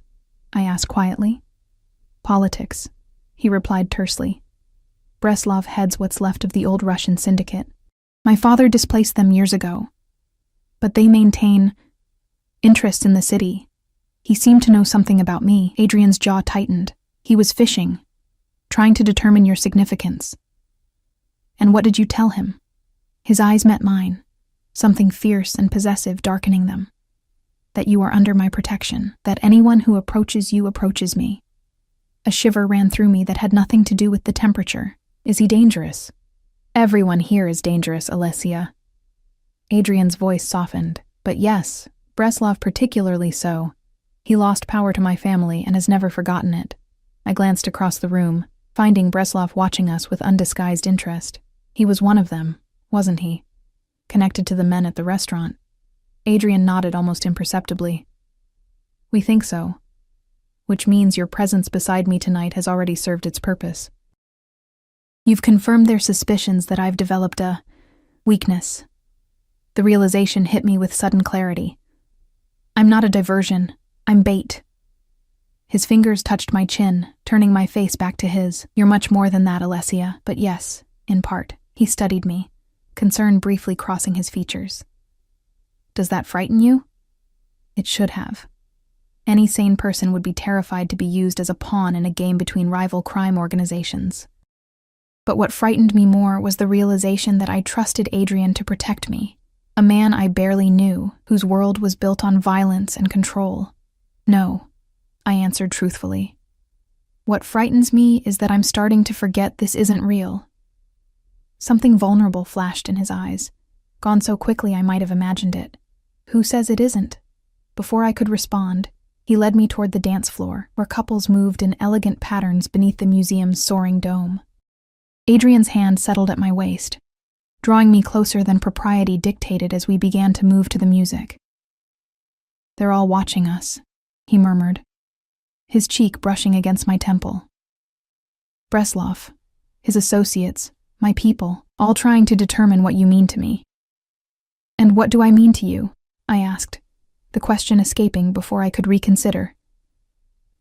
I asked quietly. "Politics," he replied tersely. "Breslov heads what's left of the old Russian syndicate. My father displaced them years ago, but they maintain interest in the city. He seemed to know something about me." Adrian's jaw tightened. "He was fishing, trying to determine your significance." "And what did you tell him?" His eyes met mine, something fierce and possessive darkening them. "That you are under my protection, that anyone who approaches you approaches me." A shiver ran through me that had nothing to do with the temperature. "Is he dangerous?" "Everyone here is dangerous, Alessia." Adrian's voice softened. "But yes, Breslov particularly so. He lost power to my family and has never forgotten it." I glanced across the room, finding Breslov watching us with undisguised interest. "He was one of them, wasn't he? Connected to the men at the restaurant?" Adrian nodded almost imperceptibly. "We think so. Which means your presence beside me tonight has already served its purpose. You've confirmed their suspicions that I've developed a weakness." The realization hit me with sudden clarity. "I'm not a diversion. I'm bait." His fingers touched my chin, turning my face back to his. "You're much more than that, Alessia, but yes, in part." He studied me, concern briefly crossing his features. "Does that frighten you?" It should have. Any sane person would be terrified to be used as a pawn in a game between rival crime organizations. But what frightened me more was the realization that I trusted Adrian to protect me, a man I barely knew, whose world was built on violence and control. "No," I answered truthfully. "What frightens me is that I'm starting to forget this isn't real." Something vulnerable flashed in his eyes, gone so quickly I might have imagined it. "Who says it isn't?" Before I could respond, he led me toward the dance floor, where couples moved in elegant patterns beneath the museum's soaring dome. Adrian's hand settled at my waist, drawing me closer than propriety dictated as we began to move to the music. "They're all watching us," he murmured, his cheek brushing against my temple. "Breslov, his associates, my people, all trying to determine what you mean to me. And what do I mean to you? I asked, the question escaping before I could reconsider.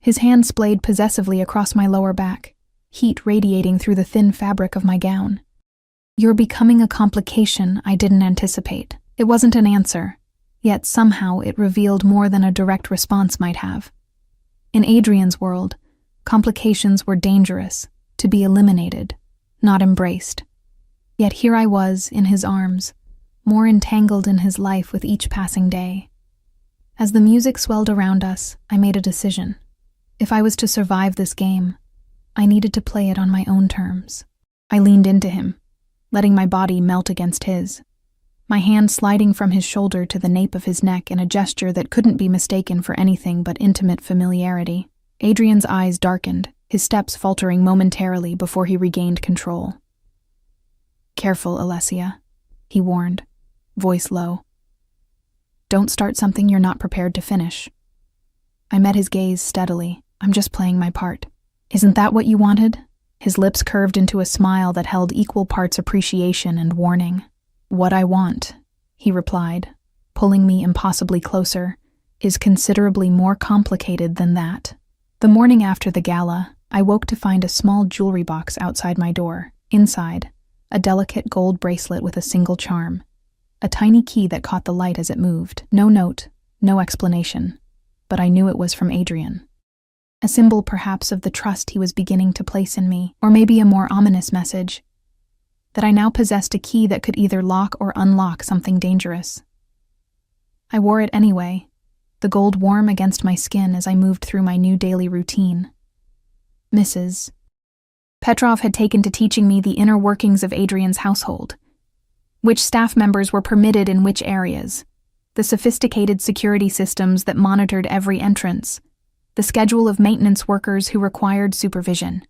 His hand splayed possessively across my lower back, heat radiating through the thin fabric of my gown. You're becoming a complication I didn't anticipate. It wasn't an answer, yet somehow it revealed more than a direct response might have. In Adrian's world, complications were dangerous, to be eliminated, not embraced. Yet here I was, in his arms, more entangled in his life with each passing day. As the music swelled around us, I made a decision. If I was to survive this game, I needed to play it on my own terms. I leaned into him, letting my body melt against his, my hand sliding from his shoulder to the nape of his neck in a gesture that couldn't be mistaken for anything but intimate familiarity. Adrian's eyes darkened, his steps faltering momentarily before he regained control. Careful, Alessia, he warned, voice low. Don't start something you're not prepared to finish. I met his gaze steadily. I'm just playing my part. Isn't that what you wanted? His lips curved into a smile that held equal parts appreciation and warning. What I want, he replied, pulling me impossibly closer, is considerably more complicated than that. The morning after the gala, I woke to find a small jewelry box outside my door. Inside, a delicate gold bracelet with a single charm. A tiny key that caught the light as it moved. No note, no explanation, but I knew it was from Adrian. A symbol perhaps of the trust he was beginning to place in me, or maybe a more ominous message, that I now possessed a key that could either lock or unlock something dangerous. I wore it anyway, the gold warm against my skin as I moved through my new daily routine. Mrs. Petrov had taken to teaching me the inner workings of Adrian's household, which staff members were permitted in which areas, the sophisticated security systems that monitored every entrance, the schedule of maintenance workers who required supervision.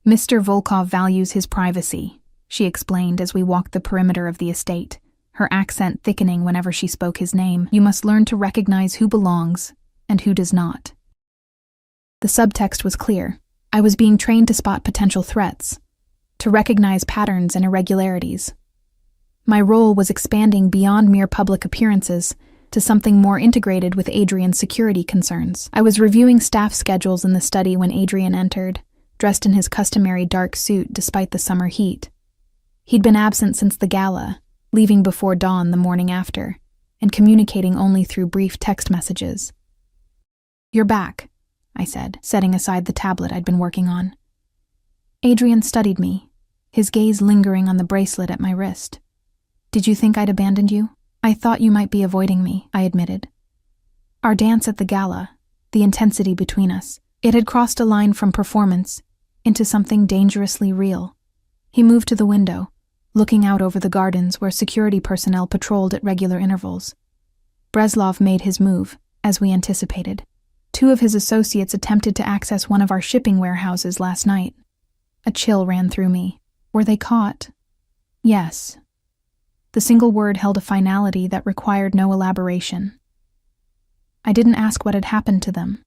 Mr. Volkov values his privacy, she explained as we walked the perimeter of the estate, her accent thickening whenever she spoke his name. You must learn to recognize who belongs and who does not. The subtext was clear. I was being trained to spot potential threats, to recognize patterns and irregularities. My role was expanding beyond mere public appearances to something more integrated with Adrian's security concerns. I was reviewing staff schedules in the study when Adrian entered, dressed in his customary dark suit despite the summer heat. He'd been absent since the gala, leaving before dawn the morning after, and communicating only through brief text messages. You're back, I said, setting aside the tablet I'd been working on. Adrian studied me, his gaze lingering on the bracelet at my wrist. Did you think I'd abandoned you? I thought you might be avoiding me, I admitted. Our dance at the gala, the intensity between us, it had crossed a line from performance into something dangerously real. He moved to the window, looking out over the gardens where security personnel patrolled at regular intervals. Breslov made his move, as we anticipated. 2 of his associates attempted to access one of our shipping warehouses last night. A chill ran through me. Were they caught? Yes. The single word held a finality that required no elaboration. I didn't ask what had happened to them,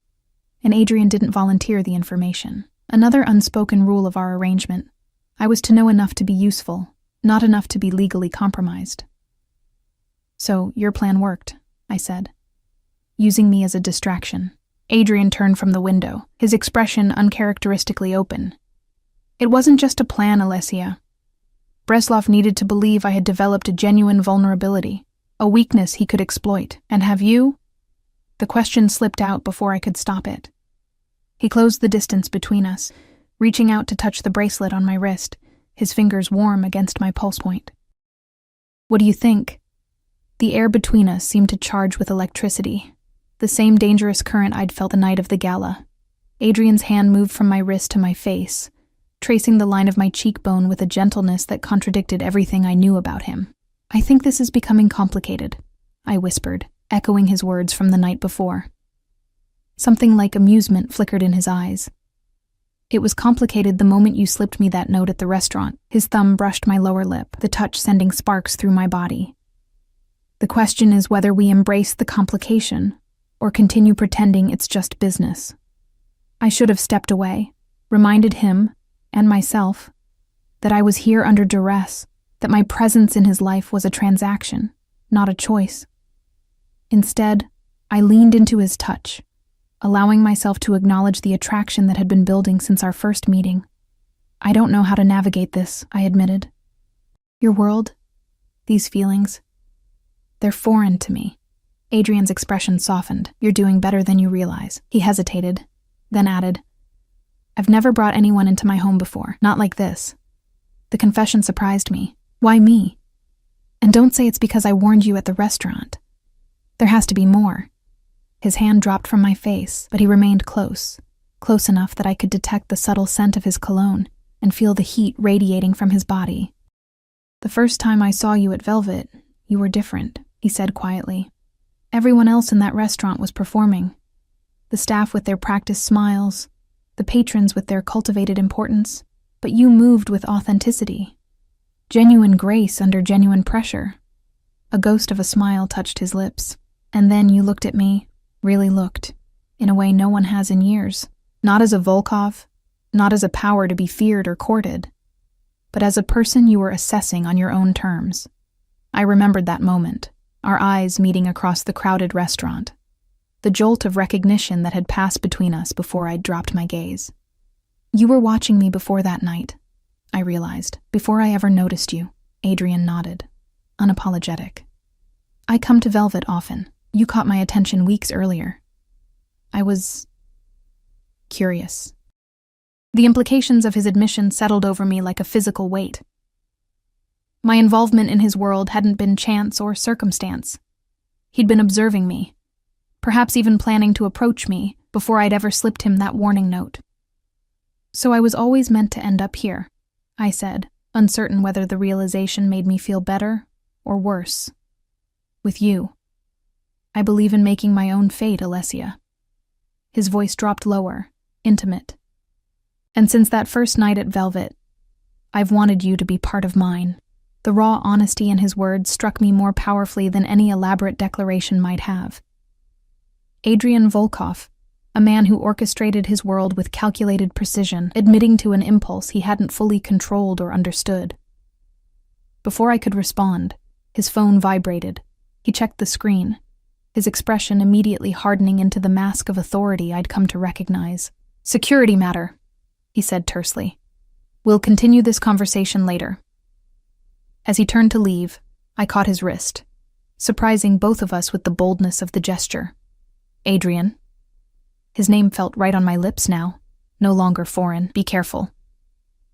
and Adrian didn't volunteer the information. Another unspoken rule of our arrangement. I was to know enough to be useful, not enough to be legally compromised. So, your plan worked, I said, using me as a distraction. Adrian turned from the window, his expression uncharacteristically open. It wasn't just a plan, Alessia. Breslov needed to believe I had developed a genuine vulnerability, a weakness he could exploit. And have you? The question slipped out before I could stop it. He closed the distance between us, reaching out to touch the bracelet on my wrist, his fingers warm against my pulse point. What do you think? The air between us seemed to charge with electricity, the same dangerous current I'd felt the night of the gala. Adrian's hand moved from my wrist to my face, tracing the line of my cheekbone with a gentleness that contradicted everything I knew about him. I think this is becoming complicated, I whispered, echoing his words from the night before. Something like amusement flickered in his eyes. It was complicated the moment you slipped me that note at the restaurant. His thumb brushed my lower lip, the touch sending sparks through my body. The question is whether we embrace the complication or continue pretending it's just business. I should have stepped away, reminded him and myself that I was here under duress, that my presence in his life was a transaction, not a choice. Instead, I leaned into his touch, allowing myself to acknowledge the attraction that had been building since our first meeting. I don't know how to navigate this, I admitted. Your world, these feelings, they're foreign to me. Adrian's expression softened. You're doing better than you realize. He hesitated, then added, I've never brought anyone into my home before, not like this. The confession surprised me. Why me? And don't say it's because I warned you at the restaurant. There has to be more. His hand dropped from my face, but he remained close enough that I could detect the subtle scent of his cologne and feel the heat radiating from his body. The first time I saw you at Velvet, you were different, he said quietly. Everyone else in that restaurant was performing. The staff with their practiced smiles, the patrons with their cultivated importance, but you moved with authenticity. Genuine grace under genuine pressure. A ghost of a smile touched his lips, and then you looked at me, really looked, in a way no one has in years. Not as a Volkov, not as a power to be feared or courted, but as a person you were assessing on your own terms. I remembered that moment, our eyes meeting across the crowded restaurant, the jolt of recognition that had passed between us before I'd dropped my gaze. You were watching me before that night, I realized, before I ever noticed you. Adrian nodded, unapologetic. I come to Velvet often. You caught my attention weeks earlier. I was curious. The implications of his admission settled over me like a physical weight. My involvement in his world hadn't been chance or circumstance. He'd been observing me, perhaps even planning to approach me before I'd ever slipped him that warning note. So I was always meant to end up here, I said, uncertain whether the realization made me feel better or worse. With you. I believe in making my own fate, Alessia. His voice dropped lower, intimate. And since that first night at Velvet, I've wanted you to be part of mine. The raw honesty in his words struck me more powerfully than any elaborate declaration might have. Adrian Volkov, a man who orchestrated his world with calculated precision, admitting to an impulse he hadn't fully controlled or understood. Before I could respond, his phone vibrated. He checked the screen, his expression immediately hardening into the mask of authority I'd come to recognize. Security matter, he said tersely. We'll continue this conversation later. As he turned to leave, I caught his wrist, surprising both of us with the boldness of the gesture. Adrian. His name felt right on my lips now, no longer foreign. Be careful.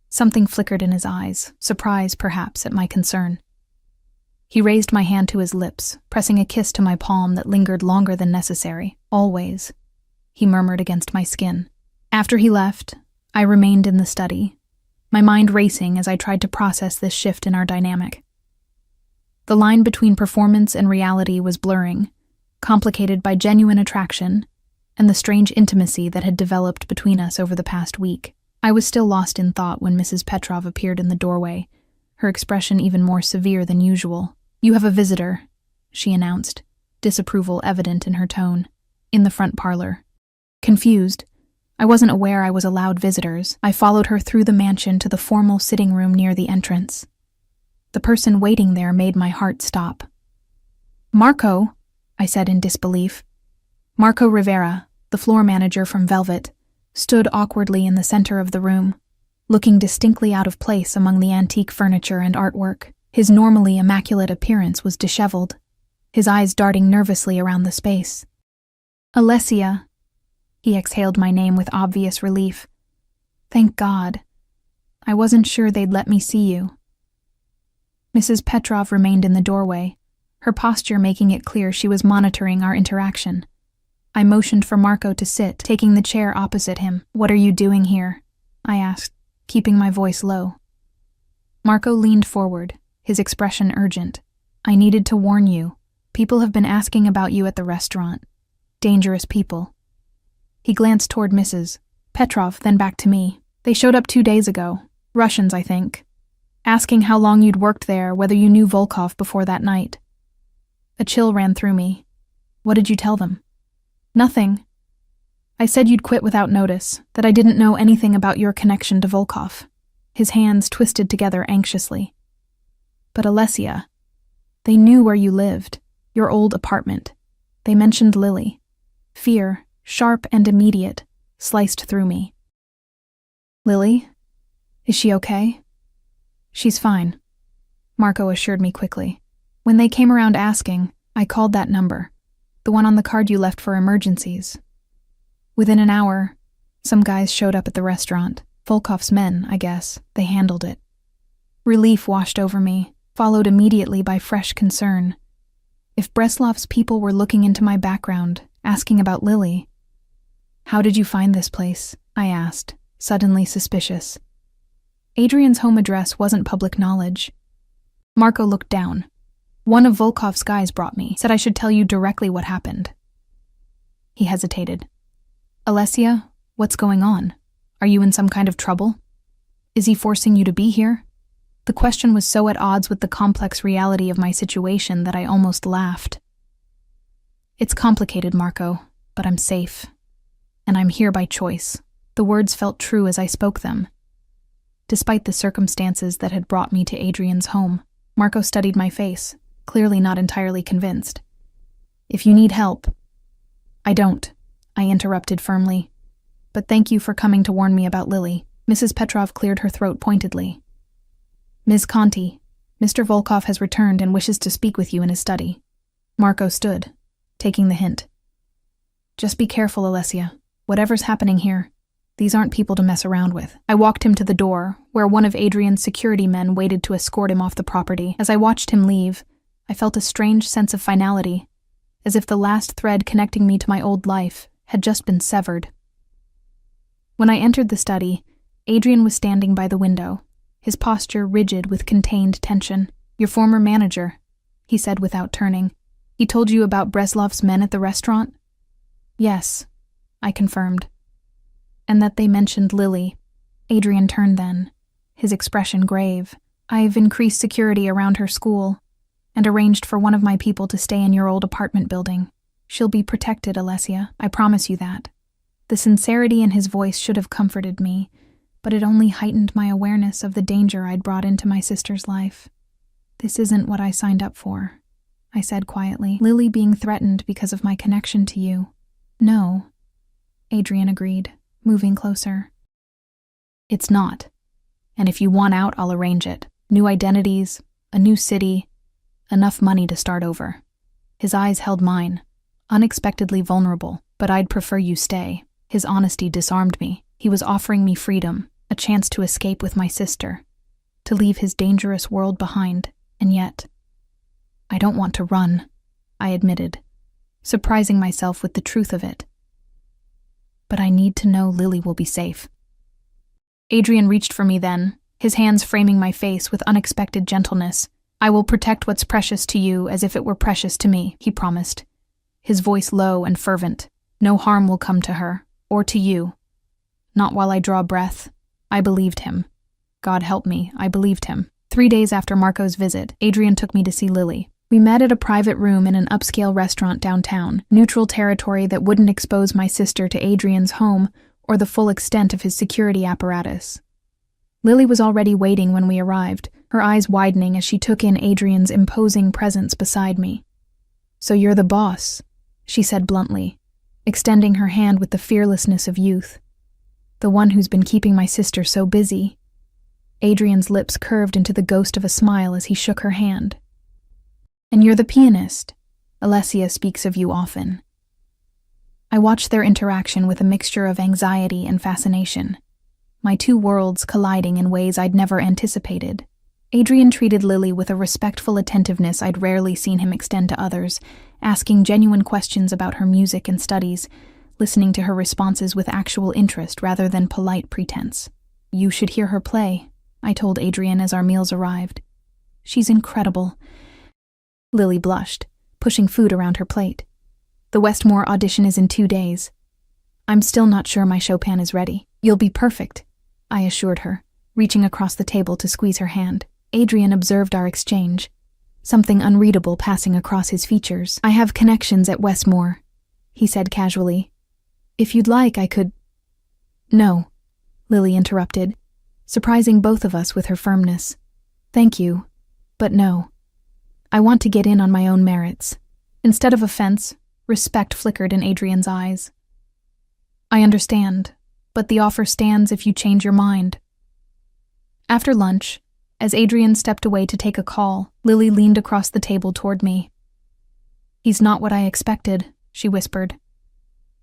Something flickered in his eyes, surprise perhaps at my concern. He raised my hand to his lips, pressing a kiss to my palm that lingered longer than necessary. Always, he murmured against my skin. After he left, I remained in the study, my mind racing as I tried to process this shift in our dynamic. The line between performance and reality was blurring, complicated by genuine attraction and the strange intimacy that had developed between us over the past week. I was still lost in thought when Mrs. Petrov appeared in the doorway, her expression even more severe than usual. You have a visitor, she announced, disapproval evident in her tone, in the front parlor. Confused, I wasn't aware I was allowed visitors. I followed her through the mansion to the formal sitting room near the entrance. The person waiting there made my heart stop. Marco, I said in disbelief. Marco Rivera, the floor manager from Velvet, stood awkwardly in the center of the room, looking distinctly out of place among the antique furniture and artwork. His normally immaculate appearance was disheveled, his eyes darting nervously around the space. Alessia. He exhaled my name with obvious relief. Thank God. I wasn't sure they'd let me see you. Mrs. Petrov remained in the doorway, her posture making it clear she was monitoring our interaction. I motioned for Marco to sit, taking the chair opposite him. What are you doing here? I asked, keeping my voice low. Marco leaned forward, his expression urgent. I needed to warn you. People have been asking about you at the restaurant. Dangerous people. He glanced toward Mrs. Petrov, then back to me. They showed up 2 days ago. Russians, I think. Asking how long you'd worked there, whether you knew Volkov before that night. A chill ran through me. What did you tell them? Nothing. I said you'd quit without notice, that I didn't know anything about your connection to Volkov. his hands twisted together anxiously. But Alessia, they knew where you lived, your old apartment. They mentioned Lily. Fear, sharp and immediate, sliced through me. Lily? Is she okay? She's fine, Marco assured me quickly. When they came around asking, I called that number, the one on the card you left for emergencies. Within an hour, some guys showed up at the restaurant. Volkov's men, I guess. They handled it. Relief washed over me, followed immediately by fresh concern. If Breslov's people were looking into my background, asking about Lily. How did you find this place? I asked, suddenly suspicious. Adrian's home address wasn't public knowledge. Marco looked down. One of Volkov's guys brought me, said I should tell you directly what happened. He hesitated. Alessia, what's going on? Are you in some kind of trouble? Is he forcing you to be here? The question was so at odds with the complex reality of my situation that I almost laughed. It's complicated, Marco, but I'm safe. And I'm here by choice. The words felt true as I spoke them. Despite the circumstances that had brought me to Adrian's home, Marco studied my face, clearly not entirely convinced. If you need help... I don't, I interrupted firmly. But thank you for coming to warn me about Lily. Mrs. Petrov cleared her throat pointedly. Ms. Conti, Mr. Volkov has returned and wishes to speak with you in his study. Marco stood, taking the hint. Just be careful, Alessia. Whatever's happening here, these aren't people to mess around with. I walked him to the door, where one of Adrian's security men waited to escort him off the property. As I watched him leave, I felt a strange sense of finality, as if the last thread connecting me to my old life had just been severed. When I entered the study, Adrian was standing by the window, his posture rigid with contained tension. Your former manager, he said without turning. He told you about Breslov's men at the restaurant? Yes, I confirmed. And that they mentioned Lily. Adrian turned then, his expression grave. I've increased security around her school and arranged for one of my people to stay in your old apartment building. She'll be protected, Alessia, I promise you that. The sincerity in his voice should have comforted me, but it only heightened my awareness of the danger I'd brought into my sister's life. This isn't what I signed up for, I said quietly. Lily being threatened because of my connection to you. No, Adrian agreed, moving closer. It's not. And if you want out, I'll arrange it. New identities, a new city, enough money to start over. His eyes held mine, unexpectedly vulnerable, but I'd prefer you stay. His honesty disarmed me. He was offering me freedom, a chance to escape with my sister, to leave his dangerous world behind, and yet, I don't want to run, I admitted, surprising myself with the truth of it. But I need to know Lily will be safe. Adrian reached for me then, his hands framing my face with unexpected gentleness. I will protect what's precious to you as if it were precious to me, he promised, his voice low and fervent. No harm will come to her, or to you. Not while I draw breath. I believed him. God help me, I believed him. 3 days after Marco's visit, Adrian took me to see Lily. We met at a private room in an upscale restaurant downtown, neutral territory that wouldn't expose my sister to Adrian's home or the full extent of his security apparatus. Lily was already waiting when we arrived, her eyes widening as she took in Adrian's imposing presence beside me. So you're the boss, she said bluntly, extending her hand with the fearlessness of youth. The one who's been keeping my sister so busy. Adrian's lips curved into the ghost of a smile as he shook her hand. And you're the pianist. Alessia speaks of you often. I watched their interaction with a mixture of anxiety and fascination, my two worlds colliding in ways I'd never anticipated. Adrian treated Lily with a respectful attentiveness I'd rarely seen him extend to others, asking genuine questions about her music and studies, listening to her responses with actual interest rather than polite pretense. You should hear her play, I told Adrian as our meals arrived. She's incredible. Lily blushed, pushing food around her plate. The Westmore audition is in 2 days. I'm still not sure my Chopin is ready. You'll be perfect, I assured her, reaching across the table to squeeze her hand. Adrian observed our exchange, something unreadable passing across his features. I have connections at Westmore, he said casually. If you'd like, I could... No, Lily interrupted, surprising both of us with her firmness. Thank you, but no. I want to get in on my own merits. Instead of offense, respect flickered in Adrian's eyes. I understand, but the offer stands if you change your mind. After lunch, as Adrian stepped away to take a call, Lily leaned across the table toward me. He's not what I expected, she whispered.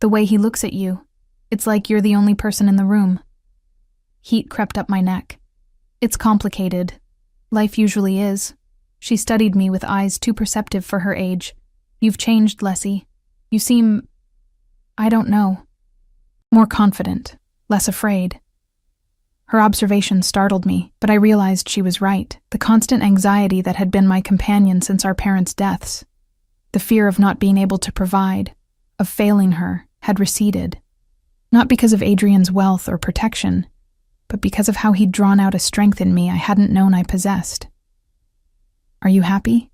The way he looks at you, it's like you're the only person in the room. Heat crept up my neck. It's complicated. Life usually is. She studied me with eyes too perceptive for her age. You've changed, Leslie. You seem, I don't know, more confident, less afraid. Her observation startled me, but I realized she was right. The constant anxiety that had been my companion since our parents' deaths, the fear of not being able to provide, of failing her, had receded. Not because of Adrian's wealth or protection, but because of how he'd drawn out a strength in me I hadn't known I possessed. Are you happy?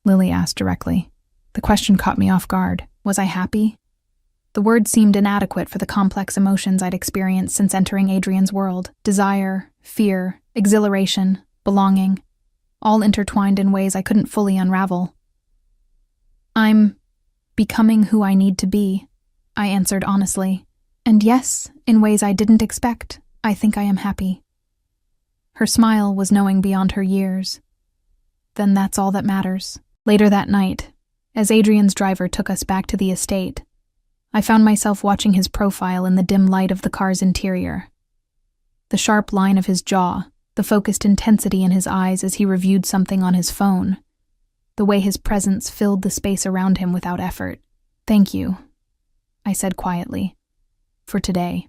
Lily asked directly. The question caught me off guard. Was I happy? The word seemed inadequate for the complex emotions I'd experienced since entering Adrian's world. Desire, fear, exhilaration, belonging, all intertwined in ways I couldn't fully unravel. I'm becoming who I need to be, I answered honestly. And yes, in ways I didn't expect, I think I am happy. Her smile was knowing beyond her years. Then that's all that matters. Later that night, as Adrian's driver took us back to the estate, I found myself watching his profile in the dim light of the car's interior. The sharp line of his jaw, the focused intensity in his eyes as he reviewed something on his phone, the way his presence filled the space around him without effort. Thank you, I said quietly, for today,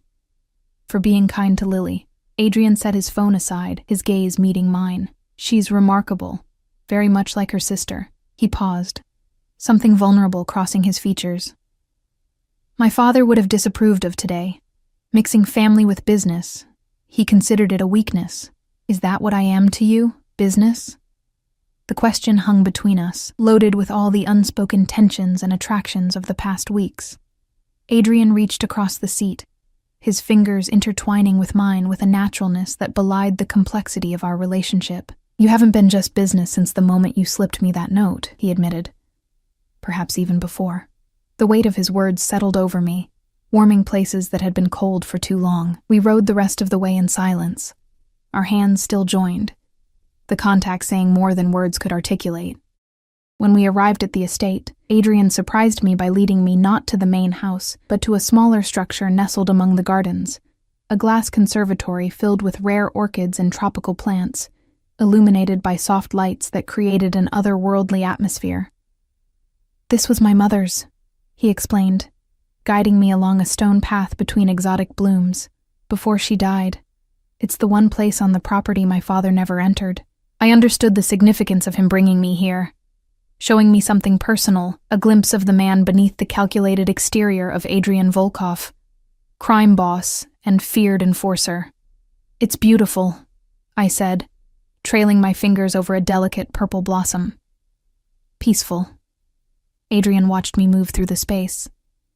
for being kind to Lily. Adrian set his phone aside, his gaze meeting mine. She's remarkable, very much like her sister. He paused, something vulnerable crossing his features. My father would have disapproved of today. Mixing family with business. He considered it a weakness. Is that what I am to you? Business? The question hung between us, loaded with all the unspoken tensions and attractions of the past weeks. Adrian reached across the seat, his fingers intertwining with mine with a naturalness that belied the complexity of our relationship. You haven't been just business since the moment you slipped me that note, he admitted. Perhaps even before. The weight of his words settled over me, warming places that had been cold for too long. We rode the rest of the way in silence, our hands still joined, the contact saying more than words could articulate. When we arrived at the estate, Adrian surprised me by leading me not to the main house, but to a smaller structure nestled among the gardens, a glass conservatory filled with rare orchids and tropical plants, illuminated by soft lights that created an otherworldly atmosphere. This was my mother's, he explained, guiding me along a stone path between exotic blooms. Before she died, it's the one place on the property my father never entered. I understood the significance of him bringing me here, showing me something personal, a glimpse of the man beneath the calculated exterior of Adrian Volkov, crime boss and feared enforcer. It's beautiful, I said, trailing my fingers over a delicate purple blossom. Peaceful. Adrian watched me move through the space,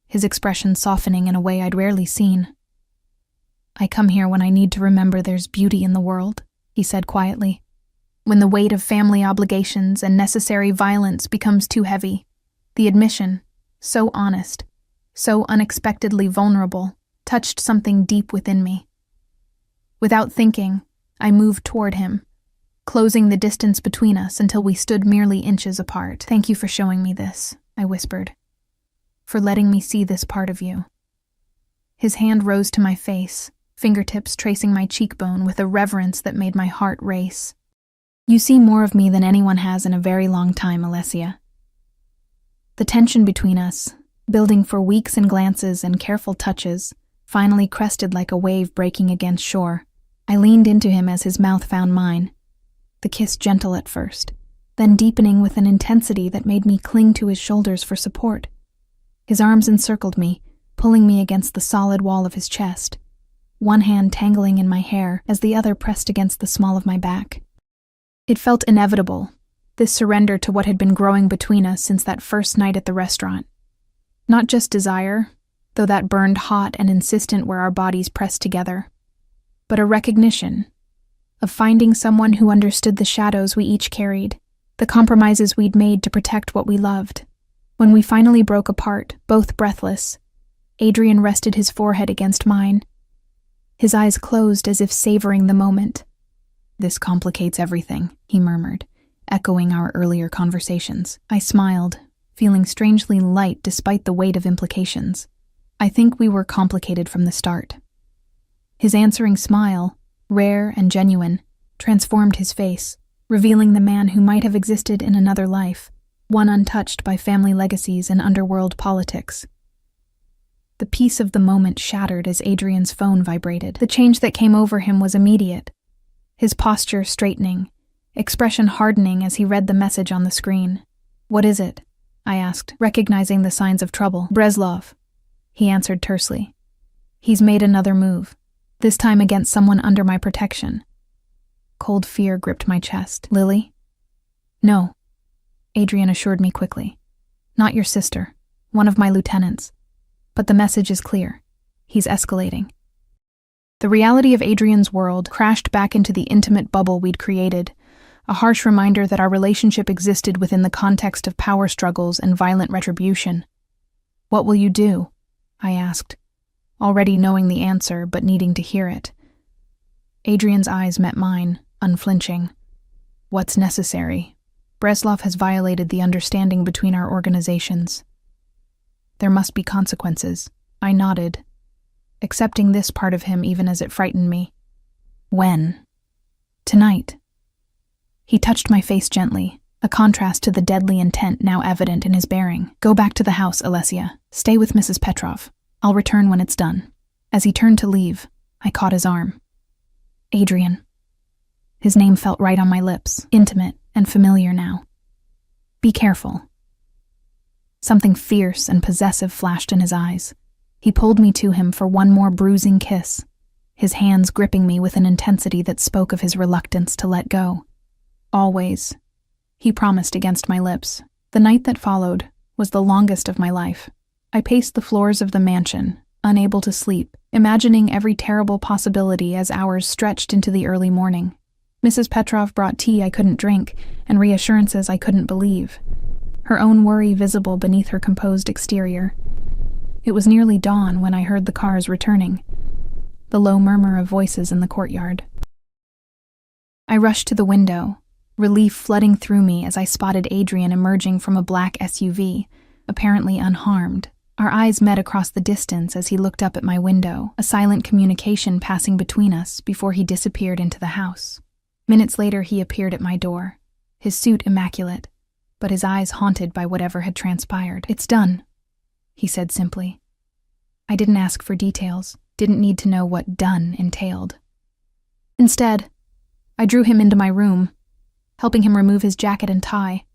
his expression softening in a way I'd rarely seen. I come here when I need to remember there's beauty in the world, he said quietly. When the weight of family obligations and necessary violence becomes too heavy, the admission, so honest, so unexpectedly vulnerable, touched something deep within me. Without thinking, I moved toward him, closing the distance between us until we stood merely inches apart. Thank you for showing me this, I whispered, for letting me see this part of you. His hand rose to my face, fingertips tracing my cheekbone with a reverence that made my heart race. You see more of me than anyone has in a very long time, Alessia. The tension between us, building for weeks in glances and careful touches, finally crested like a wave breaking against shore. I leaned into him as his mouth found mine, the kiss gentle at first, then deepening with an intensity that made me cling to his shoulders for support. His arms encircled me, pulling me against the solid wall of his chest, one hand tangling in my hair as the other pressed against the small of my back. It felt inevitable, this surrender to what had been growing between us since that first night at the restaurant. Not just desire, though that burned hot and insistent where our bodies pressed together, but a recognition of finding someone who understood the shadows we each carried, the compromises we'd made to protect what we loved. When we finally broke apart, both breathless, Adrian rested his forehead against mine. His eyes closed as if savoring the moment. "This complicates everything," he murmured, echoing our earlier conversations. I smiled, feeling strangely light despite the weight of implications. "I think we were complicated from the start." His answering smile, rare and genuine, transformed his face, revealing the man who might have existed in another life, one untouched by family legacies and underworld politics. The peace of the moment shattered as Adrian's phone vibrated. The change that came over him was immediate, his posture straightening, expression hardening as he read the message on the screen. "What is it?" I asked, recognizing the signs of trouble. "Breslov," he answered tersely. "He's made another move, this time against someone under my protection." Cold fear gripped my chest. "Lily?" "No," Adrian assured me quickly. "Not your sister, one of my lieutenants. But the message is clear. He's escalating." The reality of Adrian's world crashed back into the intimate bubble we'd created, a harsh reminder that our relationship existed within the context of power struggles and violent retribution. "What will you do?" I asked, already knowing the answer but needing to hear it. Adrian's eyes met mine, unflinching. "What's necessary? Breslov has violated the understanding between our organizations. There must be consequences." I nodded, accepting this part of him even as it frightened me. "When?" "Tonight." He touched my face gently, a contrast to the deadly intent now evident in his bearing. "Go back to the house, Alessia. Stay with Mrs. Petrov. I'll return when it's done." As he turned to leave, I caught his arm. "Adrian." His name felt right on my lips, intimate and familiar now. "Be careful." Something fierce and possessive flashed in his eyes. He pulled me to him for one more bruising kiss, his hands gripping me with an intensity that spoke of his reluctance to let go. "Always," he promised against my lips. The night that followed was the longest of my life. I paced the floors of the mansion, unable to sleep, imagining every terrible possibility as hours stretched into the early morning. Mrs. Petrov brought tea I couldn't drink and reassurances I couldn't believe, her own worry visible beneath her composed exterior. It was nearly dawn when I heard the cars returning, the low murmur of voices in the courtyard. I rushed to the window, relief flooding through me as I spotted Adrian emerging from a black SUV, apparently unharmed. Our eyes met across the distance as he looked up at my window, a silent communication passing between us before he disappeared into the house. Minutes later, he appeared at my door, his suit immaculate, but his eyes haunted by whatever had transpired. "It's done," he said simply. I didn't ask for details, didn't need to know what done entailed. Instead, I drew him into my room, helping him remove his jacket and tie,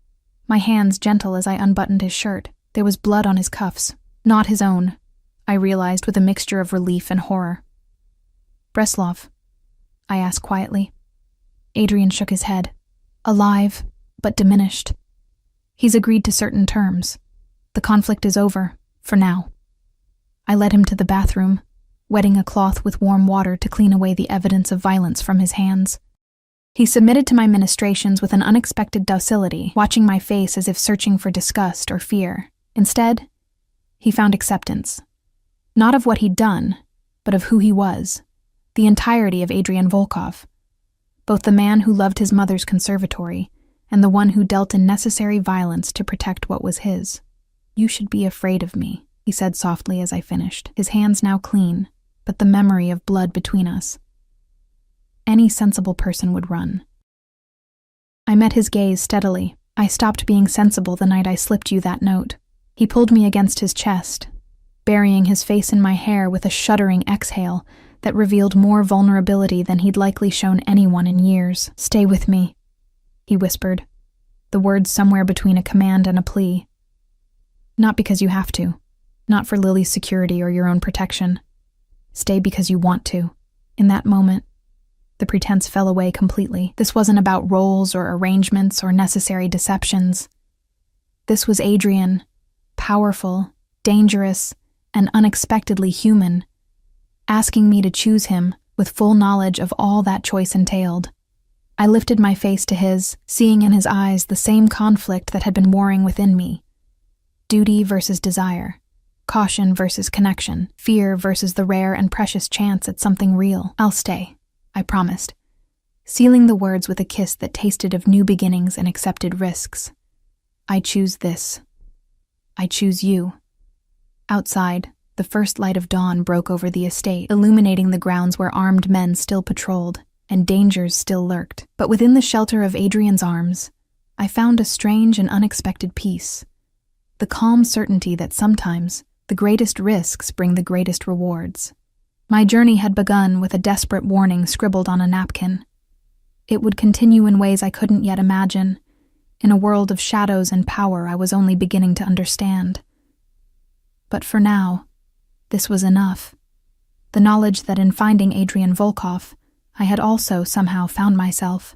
my hands gentle as I unbuttoned his shirt. There was blood on his cuffs, not his own, I realized with a mixture of relief and horror. "Breslov?" I asked quietly. Adrian shook his head, alive, but diminished. "He's agreed to certain terms. The conflict is over, for now." I led him to the bathroom, wetting a cloth with warm water to clean away the evidence of violence from his hands. He submitted to my ministrations with an unexpected docility, watching my face as if searching for disgust or fear. Instead, he found acceptance. Not of what he'd done, but of who he was, the entirety of Adrian Volkov, both the man who loved his mother's conservatory and the one who dealt in necessary violence to protect what was his. "You should be afraid of me," he said softly as I finished, his hands now clean, but the memory of blood between us. Any sensible person would run. I met his gaze steadily. "I stopped being sensible the night I slipped you that note." He pulled me against his chest, burying his face in my hair with a shuddering exhale that revealed more vulnerability than he'd likely shown anyone in years. "Stay with me," he whispered, the words somewhere between a command and a plea. "Not because you have to, not for Lily's security or your own protection. Stay because you want to." In that moment, the pretense fell away completely. This wasn't about roles or arrangements or necessary deceptions. This was Adrian, powerful, dangerous, and unexpectedly human, asking me to choose him with full knowledge of all that choice entailed. I lifted my face to his, seeing in his eyes the same conflict that had been warring within me. Duty versus desire. Caution versus connection. Fear versus the rare and precious chance at something real. "I'll stay," I promised, sealing the words with a kiss that tasted of new beginnings and accepted risks. "I choose this. I choose you." Outside, the first light of dawn broke over the estate, illuminating the grounds where armed men still patrolled and dangers still lurked. But within the shelter of Adrian's arms, I found a strange and unexpected peace. The calm certainty that sometimes the greatest risks bring the greatest rewards. My journey had begun with a desperate warning scribbled on a napkin. It would continue in ways I couldn't yet imagine, in a world of shadows and power I was only beginning to understand. But for now, this was enough. The knowledge that in finding Adrian Volkov, I had also somehow found myself.